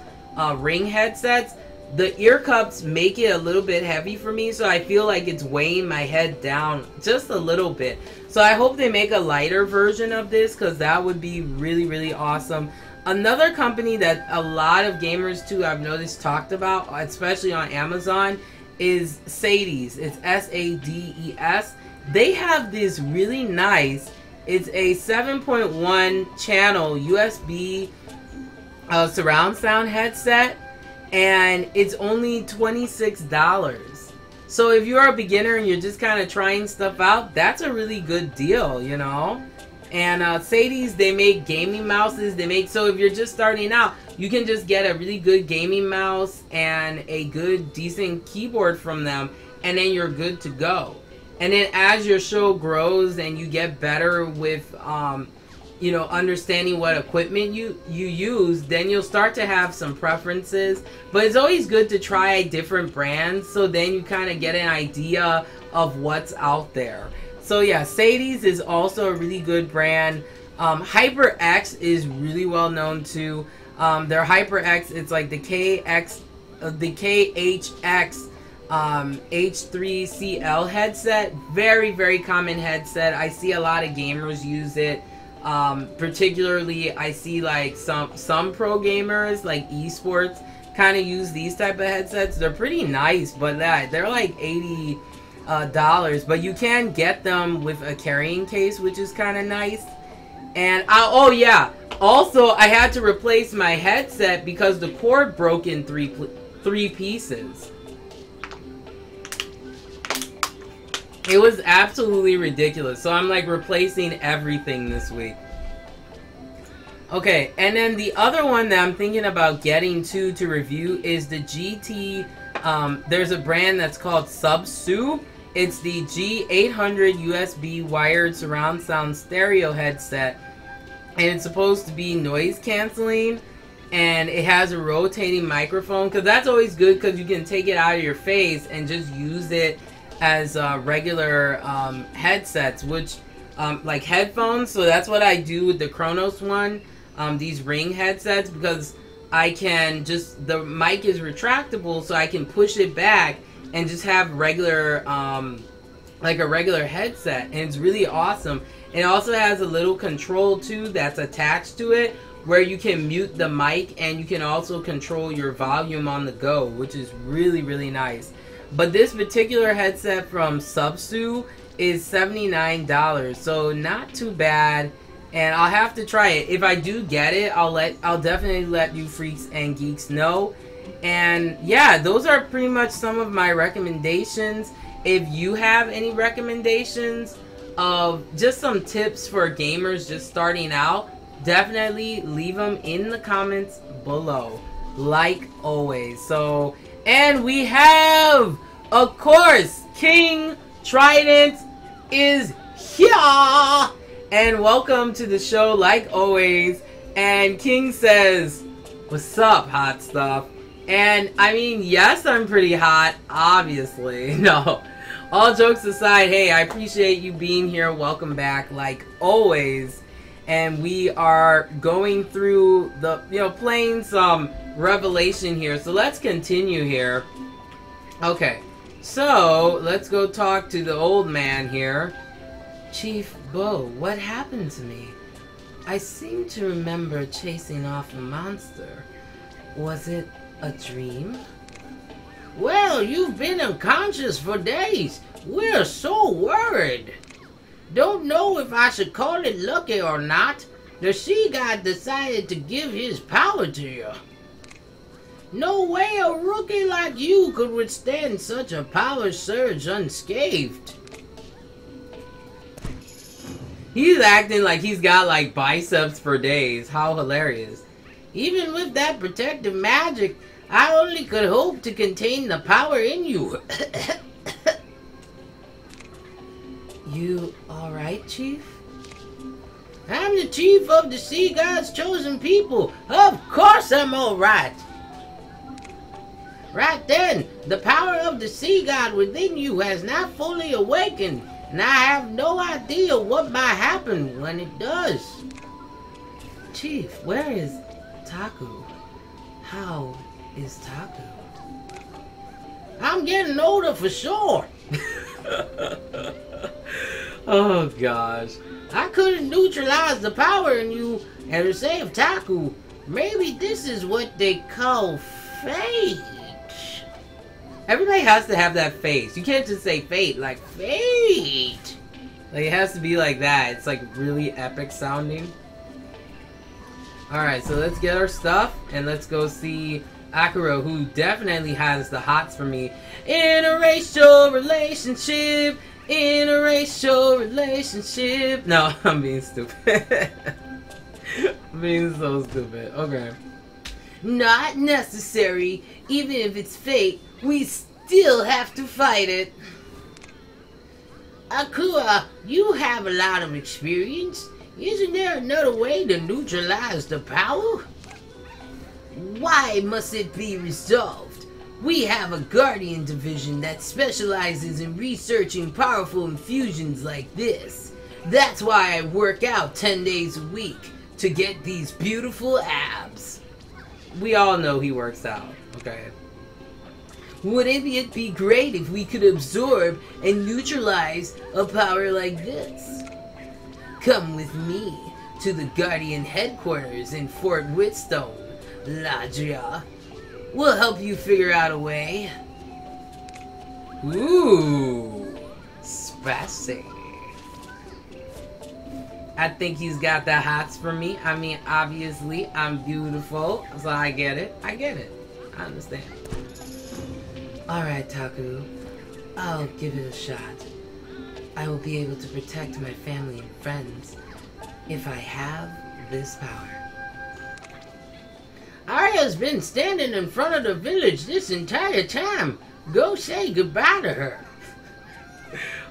ring headsets, the ear cups make it a little bit heavy for me, so I feel like it's weighing my head down just a little bit. So I hope they make a lighter version of this, because that would be really, really awesome. Another company that a lot of gamers too, I've noticed, talked about, especially on Amazon, is Sades. It's S-A-D-E-S. They have this really nice, it's a 7.1 channel USB surround sound headset. And it's only $26. So if you're a beginner and you're just kind of trying stuff out, that's a really good deal, you know. And Sadie's, they make gaming mouses. So if you're just starting out, you can just get a really good gaming mouse and a good, decent keyboard from them, and then you're good to go. And then as your show grows and you get better with, you know, understanding what equipment you use, then you'll start to have some preferences. But it's always good to try different brands, so then you kind of get an idea of what's out there. So yeah, Sadie's is also a really good brand. HyperX is really well known too. Their HyperX, it's like the KHX H3CL headset. Very, very common headset. I see a lot of gamers use it. Particularly, I see like some pro gamers, like esports, kind of use these type of headsets. They're pretty nice, but they're like $80, but you can get them with a carrying case, which is kind of nice. And oh yeah, also I had to replace my headset because the cord broke in three pieces. It was absolutely ridiculous. So I'm like replacing everything this week. Okay, and then the other one that I'm thinking about getting to review is the GT. There's a brand that's called Subsu. It's the G800 USB wired surround sound stereo headset. And it's supposed to be noise canceling. And it has a rotating microphone. Because that's always good because you can take it out of your face and just use it as regular headsets, which like headphones. So that's what I do with the Kronos one, these Ring headsets, because I can just, the mic is retractable, so I can push it back and just have regular like a regular headset, and it's really awesome. It also has a little control too that's attached to it, where you can mute the mic and you can also control your volume on the go, which is really, really nice. But this particular headset from Subsu is $79, so not too bad. And I'll have to try it. If I do get it, I'll definitely let you freaks and geeks know. And yeah, those are pretty much some of my recommendations. If you have any recommendations of just some tips for gamers just starting out, definitely leave them in the comments below, like always. So, and we have, of course, King Trident is here, and welcome to the show like always. And King says, what's up, hot stuff? And I mean, yes, I'm pretty hot, obviously. No, all jokes aside, hey, I appreciate you being here. Welcome back like always. And we are going through the, playing some Revelation here. So let's continue here. Okay, so let's go talk to the old man here. Chief Bo, what happened to me? I seem to remember chasing off a monster. Was it a dream? Well, you've been unconscious for days. We're so worried. Don't know if I should call it lucky or not. The sea god decided to give his power to you. No way a rookie like you could withstand such a power surge unscathed. He's acting like he's got like biceps for days. How hilarious. Even with that protective magic, I only could hope to contain the power in you. You alright, Chief? I'm the chief of the sea god's chosen people. Of course I'm alright. Right then, the power of the sea god within you has not fully awakened, and I have no idea what might happen when it does. Chief, where is Taku? How is Taku? I'm getting older for sure. Oh gosh. I couldn't neutralize the power in you and to save Taku. Maybe this is what they call fate. Everybody has to have that face. You can't just say fate, like fate. Like it has to be like that. It's like really epic sounding. Alright, so let's get our stuff and let's go see Akira, who definitely has the hots for me. Interracial relationship. Interracial relationship. No, I'm being stupid. I'm being so stupid. Okay. Not necessary. Even if it's fate, we still have to fight it. Akira, you have a lot of experience. Isn't there another way to neutralize the power? Why must it be resolved? We have a Guardian division that specializes in researching powerful infusions like this. That's why I work out 10 days a week, to get these beautiful abs. We all know he works out, okay? Wouldn't it be great if we could absorb and neutralize a power like this? Come with me to the Guardian headquarters in Fort Whitstone, Ladria. We'll help you figure out a way. Ooh, spicy. I think he's got the hots for me. I mean, obviously, I'm beautiful, so I get it. I get it. I understand. Alright, Taku. I'll give it a shot. I will be able to protect my family and friends if I have this power. Arya's been standing in front of the village this entire time. Go say goodbye to her.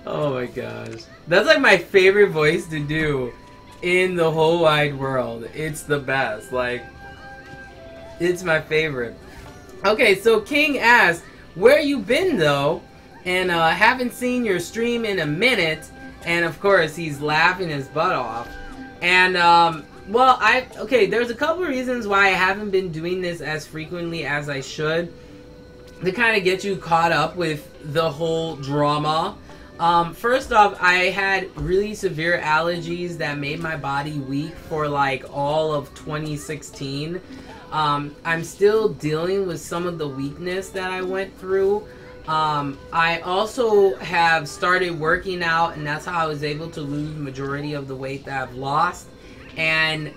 Oh my gosh. That's like my favorite voice to do in the whole wide world. It's the best. Like, it's my favorite. Okay, so King asks, where you been though? And haven't seen your stream in a minute. And of course, he's laughing his butt off. And, well, okay, there's a couple reasons why I haven't been doing this as frequently as I should. To kind of get you caught up with the whole drama. First off, I had really severe allergies that made my body weak for like all of 2016. I'm still dealing with some of the weakness that I went through. I also have started working out, and that's how I was able to lose the majority of the weight that I've lost. And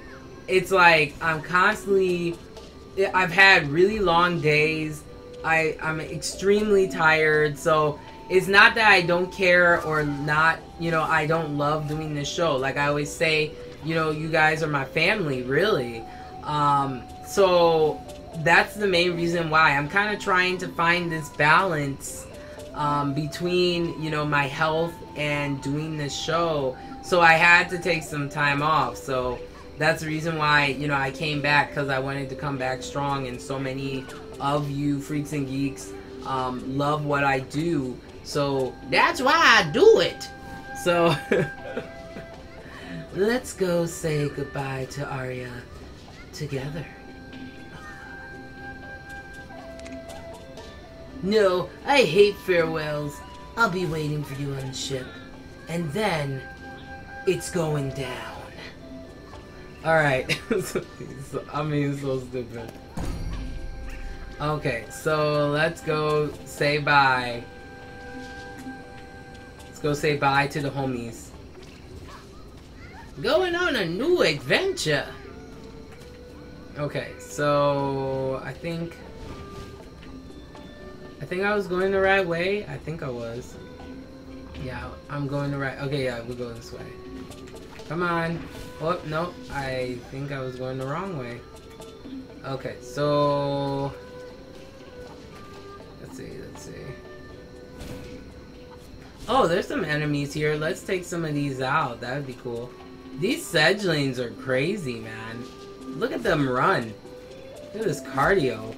it's like I'm constantly, I've had really long days. I'm extremely tired, so it's not that I don't care or not, you know, I don't love doing this show. Like I always say, you know, you guys are my family, really. So that's the main reason why I'm kind of trying to find this balance between, you know, my health and doing this show. So I had to take some time off. So that's the reason why, you know, I came back, because I wanted to come back strong, and so many of you freaks and geeks love what I do. So that's why I do it. So let's go say goodbye to Arya together. No, I hate farewells. I'll be waiting for you on the ship. And then it's going down. Alright. I mean, so stupid. Okay, so let's go say bye. Let's go say bye to the homies. Going on a new adventure. Okay, so I think I was going the right way. I think I was. Yeah, I'm going the right. Okay, yeah, we'll go this way. Come on. Oh, no. I think I was going the wrong way. Okay, so let's see. Oh, there's some enemies here. Let's take some of these out. That would be cool. These Sedgelings are crazy, man. Look at them run. Look at this cardio.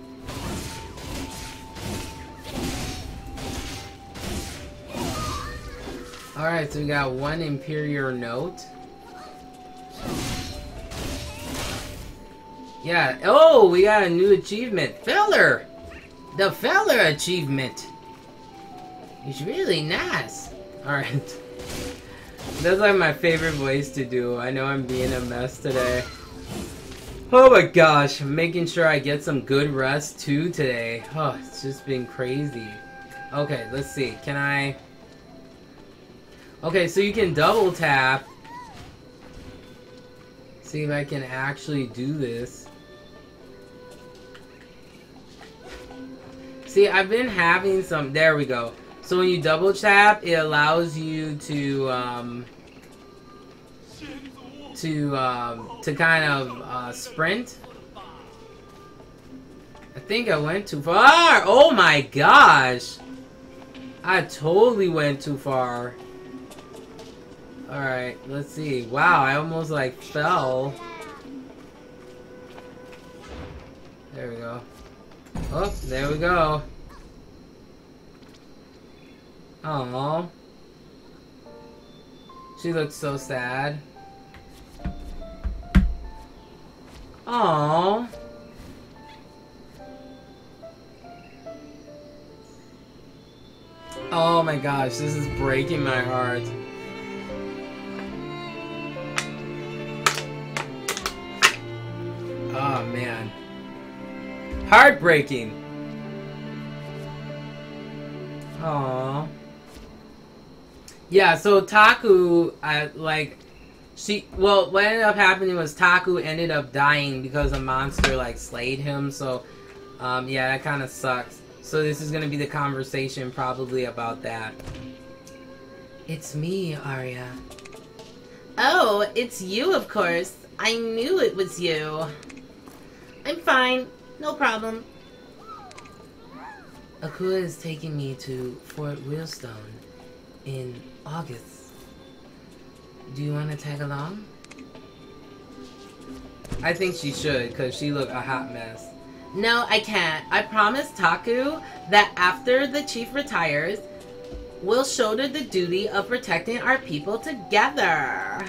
Alright, so we got one Imperial note. Yeah. Oh, we got a new achievement. Feller! The Feller achievement. It's really nice. Alright. That's like my favorite voice to do. I know I'm being a mess today. Oh my gosh. I'm making sure I get some good rest too today. Oh, it's just been crazy. Okay, let's see. Can I... Okay, so you can double tap. See if I can actually do this. See, I've been having some... There we go. So when you double tap, it allows you to kind of sprint. I think I went too far. Oh my gosh. I totally went too far. Alright, let's see. Wow, I almost like fell. There we go. Oh, there we go. Aww. She looks so sad. Aww. Oh my gosh, this is breaking my heart. Oh man. Heartbreaking. Aww. Yeah, so Taku, what ended up happening was Taku ended up dying because a monster, like, slayed him, so, yeah, that kind of sucks. So this is gonna be the conversation probably about that. It's me, Arya. Oh, it's you, of course. I knew it was you. I'm fine. No problem. Akua is taking me to Fort Wheelstone in August. Do you want to tag along? I think she should, because she looked a hot mess. No, I can't. I promised Taku that after the chief retires, we'll shoulder the duty of protecting our people together.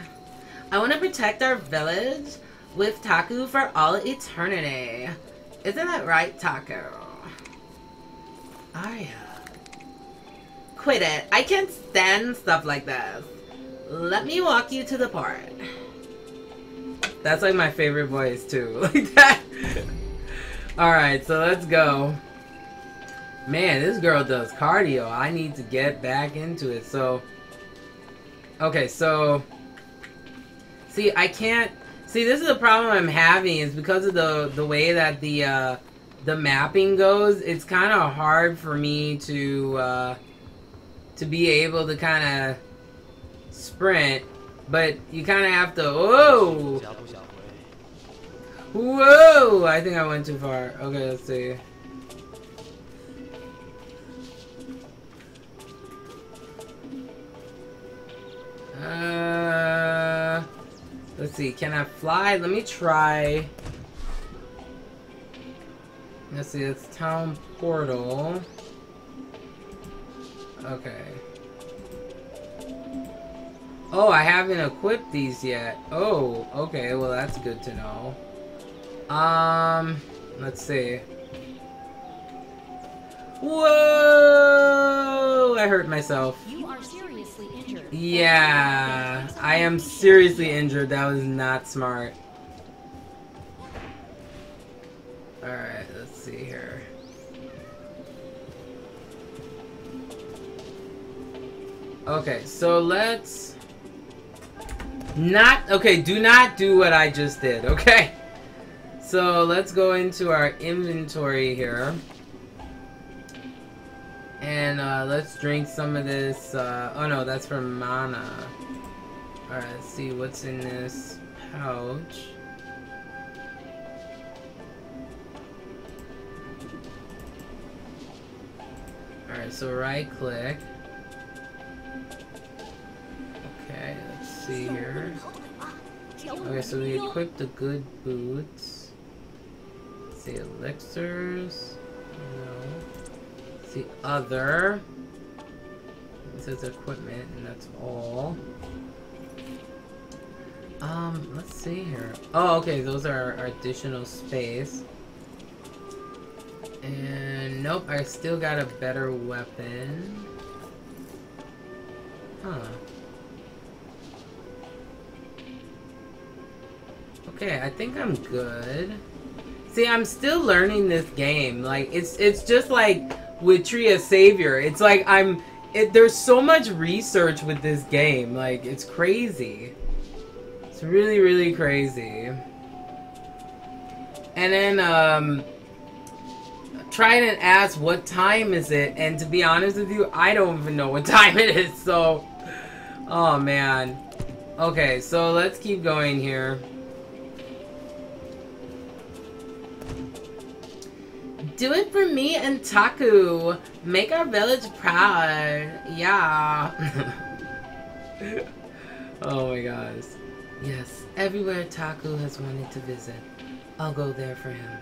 I want to protect our village with Taku for all eternity. Isn't that right, Taku? Arya. Quit it. I can't stand stuff like this. Let me walk you to the port. That's like my favorite voice too. Like that. Alright, so let's go. Man, this girl does cardio. I need to get back into it. So, okay, so, see, I can't, see, this is the problem I'm having is because of the way that the mapping goes, it's kind of hard for me to be able to kind of sprint, but you kind of have to, whoa! Whoa! I think I went too far. Okay, let's see. Let's see. Can I fly? Let me try. Let's see. It's town portal. Okay. Oh, I haven't equipped these yet. Oh, okay. Well, that's good to know. Let's see. Whoa! I hurt myself. You are seriously injured. Yeah, I am seriously injured. That was not smart. Alright, let's see here. Okay, so let's not, okay, do not do what I just did, okay? So let's go into our inventory here. And let's drink some of this, oh no, that's for mana. Alright, let's see what's in this pouch. Alright, so right click. Okay, let's see here. Okay, so we equipped the good boots. Let's see, elixirs. No. Let's see, other. It says equipment, and that's all. Let's see here. Oh, okay, those are our additional space. And nope, I still got a better weapon. Huh. Okay, I think I'm good. See, I'm still learning this game. Like, it's just like with Tree of Savior. It's like there's so much research with this game. Like, it's crazy. It's really, really crazy. And then, Trident asked what time is it, and to be honest with you, I don't even know what time it is, so... Oh, man. Okay, so let's keep going here. Do it for me and Taku. Make our village proud. Yeah. Oh my gosh. Yes, everywhere Taku has wanted to visit, I'll go there for him.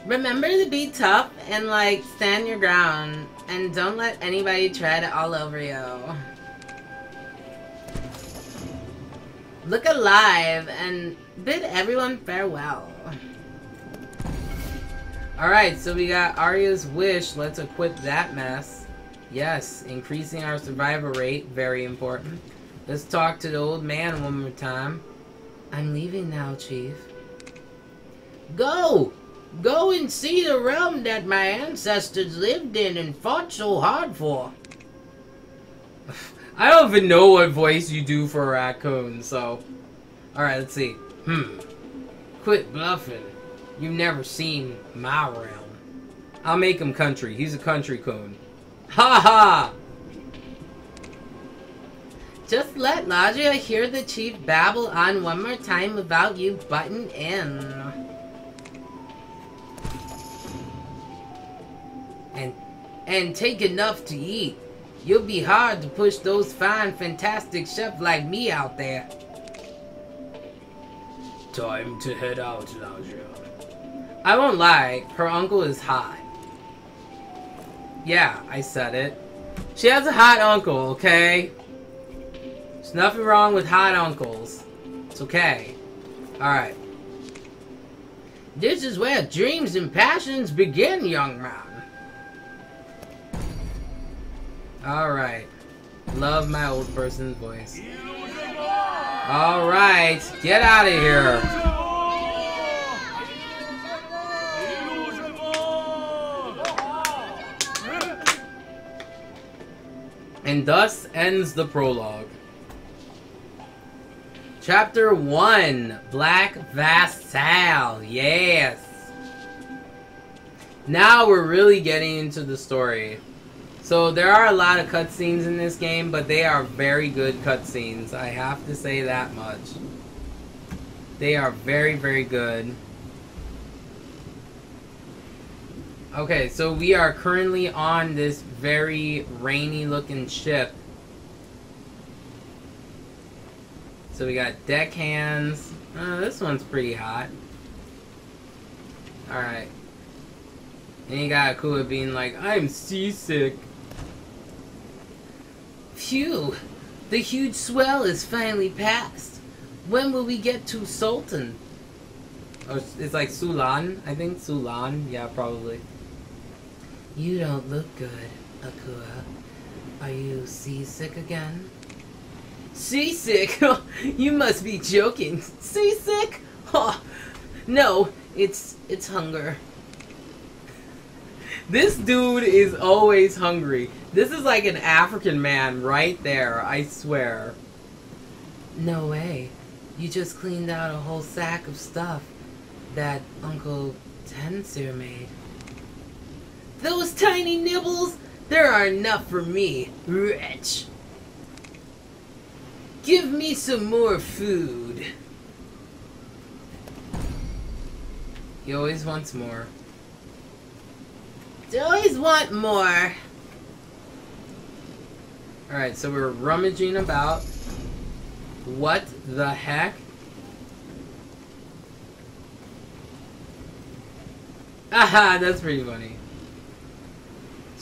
Remember to be tough and like stand your ground and don't let anybody tread all over you. Look alive and bid everyone farewell. Alright, so we got Arya's wish. Let's equip that mess. Yes, increasing our survival rate. Very important. Let's talk to the old man one more time. I'm leaving now, Chief. Go! Go and see the realm that my ancestors lived in and fought so hard for. I don't even know what voice you do for a raccoon, so... Alright, let's see. Quit bluffing. You've never seen my realm. I'll make him country. He's a country coon. Ha ha! Just let Ladria hear the chief babble on one more time without you butting in. And take enough to eat. You'll be hard to push those fine, fantastic chefs like me out there. Time to head out, Ladria. I won't lie, her uncle is hot. Yeah, I said it. She has a hot uncle, okay? There's nothing wrong with hot uncles. It's okay. Alright. This is where dreams and passions begin, young man. Alright. Love my old person's voice. Alright, get out of here. And thus ends the prologue. Chapter 1, Black Vassal. Yes. Now we're really getting into the story. So there are a lot of cutscenes in this game, but they are very good cutscenes. I have to say that much. They are very, very good. Okay, so we are currently on this very rainy looking ship. So we got deckhands. This one's pretty hot. Alright. And you got Akua being like, I'm seasick. Phew, the huge swell is finally past. When will we get to Sultan? Oh, it's like Sulan, I think. Sulan, yeah, probably. You don't look good, Akua. Are you seasick again? Seasick? You must be joking. Seasick? Oh, no, it's hunger. This dude is always hungry. This is like an African man right there, I swear. No way. You just cleaned out a whole sack of stuff that Uncle Tensir made. Those tiny nibbles? There are enough for me, wretch. Give me some more food. He always wants more. I always want more. Alright, so we're rummaging about. What the heck? Aha, that's pretty funny.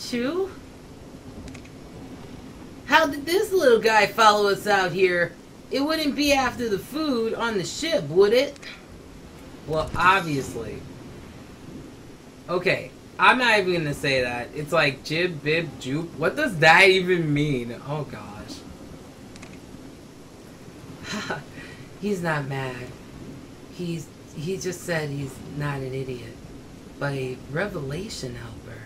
Chew? How did this little guy follow us out here? It wouldn't be after the food on the ship, would it? Well, obviously. Okay, I'm not even gonna say that. It's like jib, bib, jupe. What does that even mean? Oh gosh. He's not mad. He just said he's not an idiot, but a revelation helper.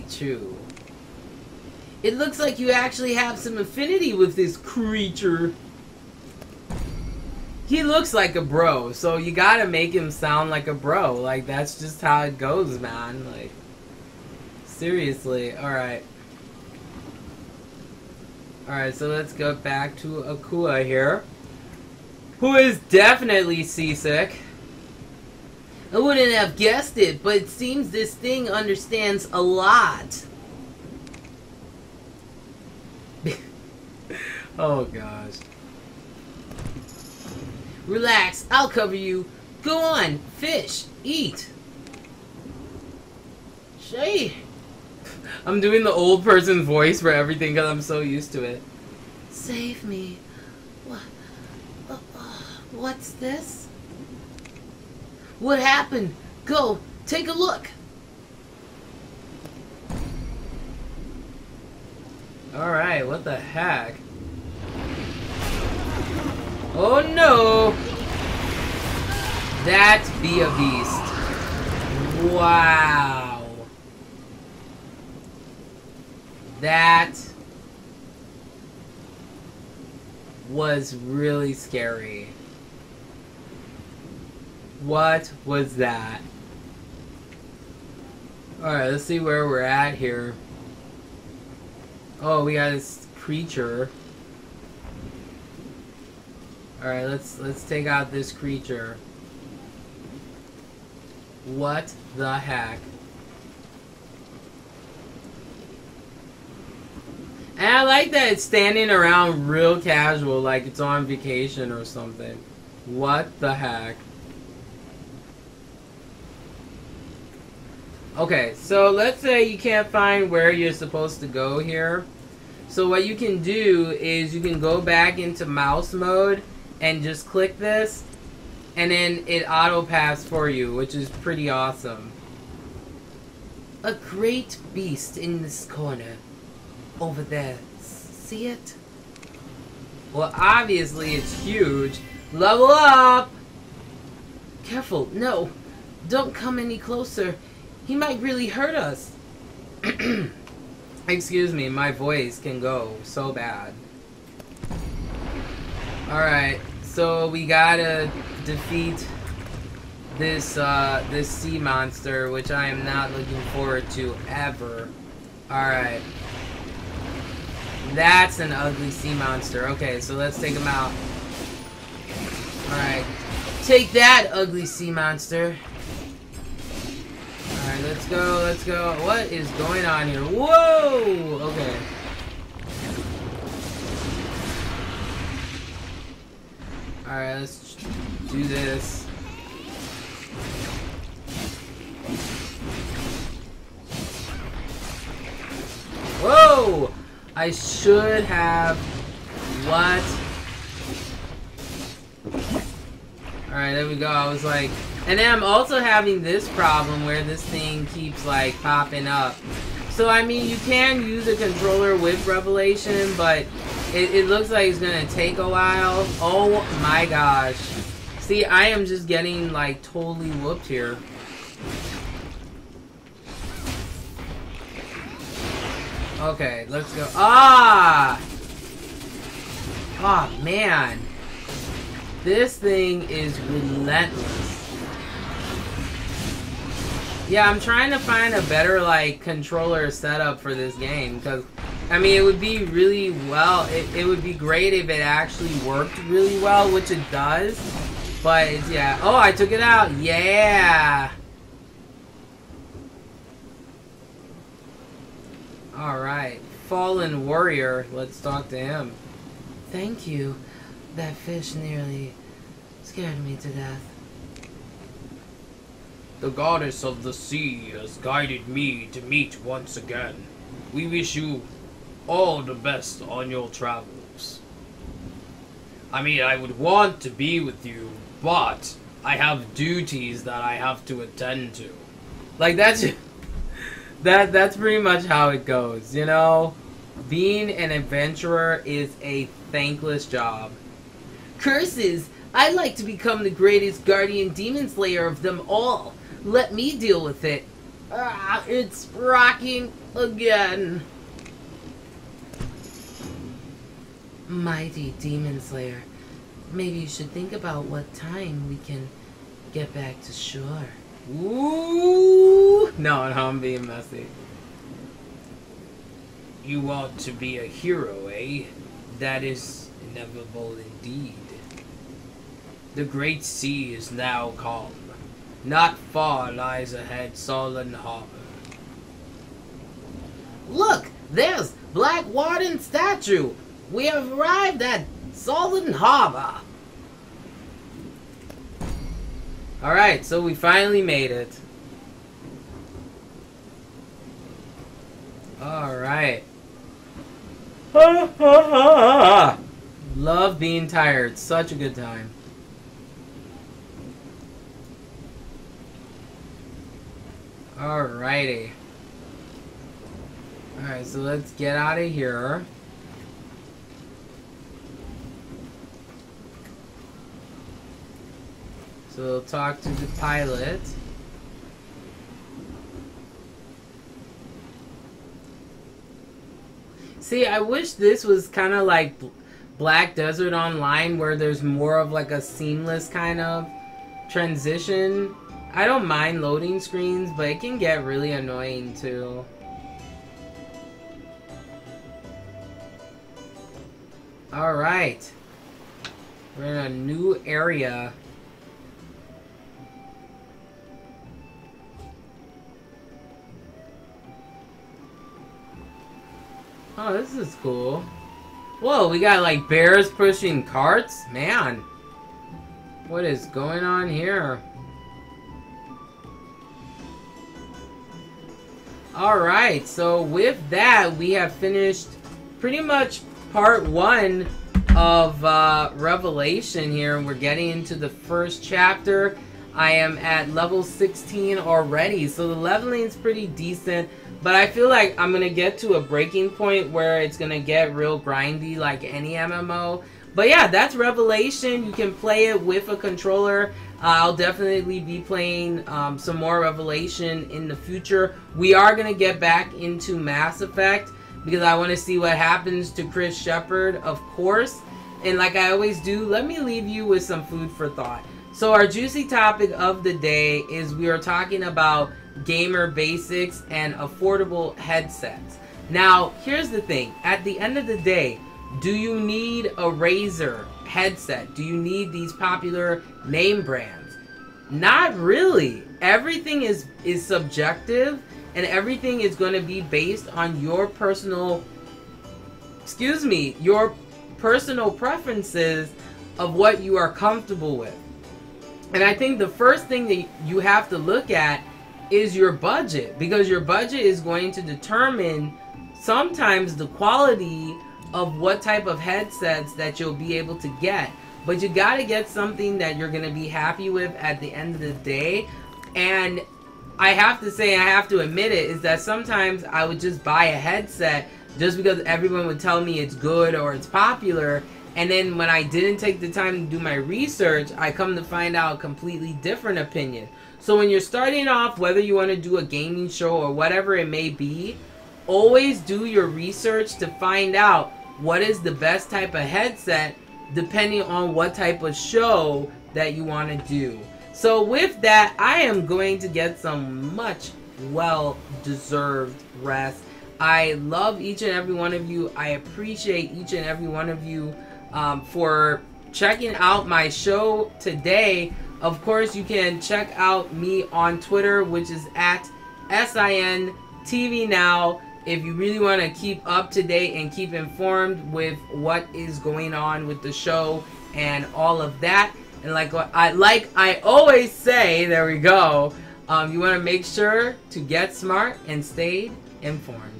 True. It looks like you actually have some affinity with this creature. he looks like a bro, so you gotta make him sound like a bro. Like, that's just how it goes, man. Like, seriously. Alright. Alright, so let's go back to Akua here, who is definitely seasick. I wouldn't have guessed it, but it seems this thing understands a lot. Oh, gosh. Relax, I'll cover you. Go on, fish, eat. Say, I'm doing the old person voice for everything because I'm so used to it. Save me. What's this? What happened? Go, take a look. Alright, what the heck? Oh no! That be a beast. Wow. That was really scary. What was that? Alright, let's see where we're at here. Oh, we got this creature. Alright, let's take out this creature. What the heck? And I like that it's standing around real casual, like it's on vacation or something. What the heck? Okay, so let's say you can't find where you're supposed to go here. So what you can do is you can go back into mouse mode and just click this, and then it auto paths for you, which is pretty awesome. A great beast in this corner. Over there. See it? Well, obviously it's huge. Level up! Careful, no. Don't come any closer. He might really hurt us. Excuse me, my voice can go so bad. Alright, so we gotta defeat this this sea monster, which I am not looking forward to ever. Alright. That's an ugly sea monster. Okay, so let's take him out. Alright. Take that, ugly sea monster. Alright, let's go, let's go. What is going on here? Whoa! Okay. Alright, let's do this. Whoa! I should have... What? Alright, there we go. I was like... And then I'm also having this problem where this thing keeps, like, popping up. So, I mean, you can use a controller with Revelation, but it looks like it's gonna take a while. Oh my gosh. See, I am just getting, like, totally whooped here. Okay, let's go. Ah! Oh, man. This thing is relentless. Yeah, I'm trying to find a better, like, controller setup for this game, because, I mean, it would be really well, it would be great if it actually worked really well, which it does, but, it's, yeah. Oh, I took it out. Yeah! Alright. Fallen Warrior. Let's talk to him. Thank you. That fish nearly scared me to death. The goddess of the sea has guided me to meet once again. We wish you all the best on your travels. I mean, I would want to be with you, but I have duties that I have to attend to. Like, that's that's pretty much how it goes, you know? Being an adventurer is a thankless job. Curses! I'd like to become the greatest guardian demon slayer of them all. Let me deal with it. Ah, it's rocking again. Mighty demon slayer, Maybe you should think about what time we can get back to shore. Ooh. No, I'm being messy. You want to be a hero, eh? That is inevitable indeed. The great sea is now calm. Not far lies ahead Solon Harbor. Look, there's Blackwater's statue. We have arrived at Solon Harbor. Alright, so we finally made it. Alright. Love being tired. Such a good time. Alrighty. Alright, so let's get out of here. So we'll talk to the pilot. See, I wish this was kind of like Black Desert Online, where there's more of like a seamless kind of transition. I don't mind loading screens, but it can get really annoying too. Alright. We're in a new area. Oh, this is cool. Whoa, we got like bears pushing carts? Man. What is going on here? Alright, so with that, we have finished pretty much part 1 of Revelation here. And we're getting into the first chapter. I am at level 16 already, so the leveling is pretty decent. But I feel like I'm going to get to a breaking point where it's going to get real grindy like any MMO. But yeah, that's Revelation. You can play it with a controller. I'll definitely be playing some more Revelation in the future. We are going to get back into Mass Effect because I want to see what happens to Chris Shepard, of course. And like I always do, let me leave you with some food for thought. So our juicy topic of the day is we are talking about gamer basics and affordable headsets. Now, here's the thing. At the end of the day, do you need a Razer headset? Do you need these popular name brands? Not really. Everything is subjective, and everything is going to be based on your personal preferences of what you are comfortable with. And I think the first thing that you have to look at is your budget, because your budget is going to determine sometimes the quality of what type of headsets that you'll be able to get. But you got to get something that you're going to be happy with at the end of the day. And I have to say, I have to admit it, is that sometimes I would just buy a headset just because everyone would tell me it's good or it's popular. And then when I didn't take the time to do my research, I come to find out a completely different opinion. So when you're starting off, whether you want to do a gaming show or whatever it may be, always do your research to find out what is the best type of headset depending on what type of show that you want to do. So with that, I am going to get some much well-deserved rest. I love each and every one of you. I appreciate each and every one of you for checking out my show today. Of course, you can check out me on Twitter, which is at SINTVNow. If you really want to keep up to date and keep informed with what is going on with the show and all of that. And like I always say, there we go. You want to make sure to get smart and stay informed.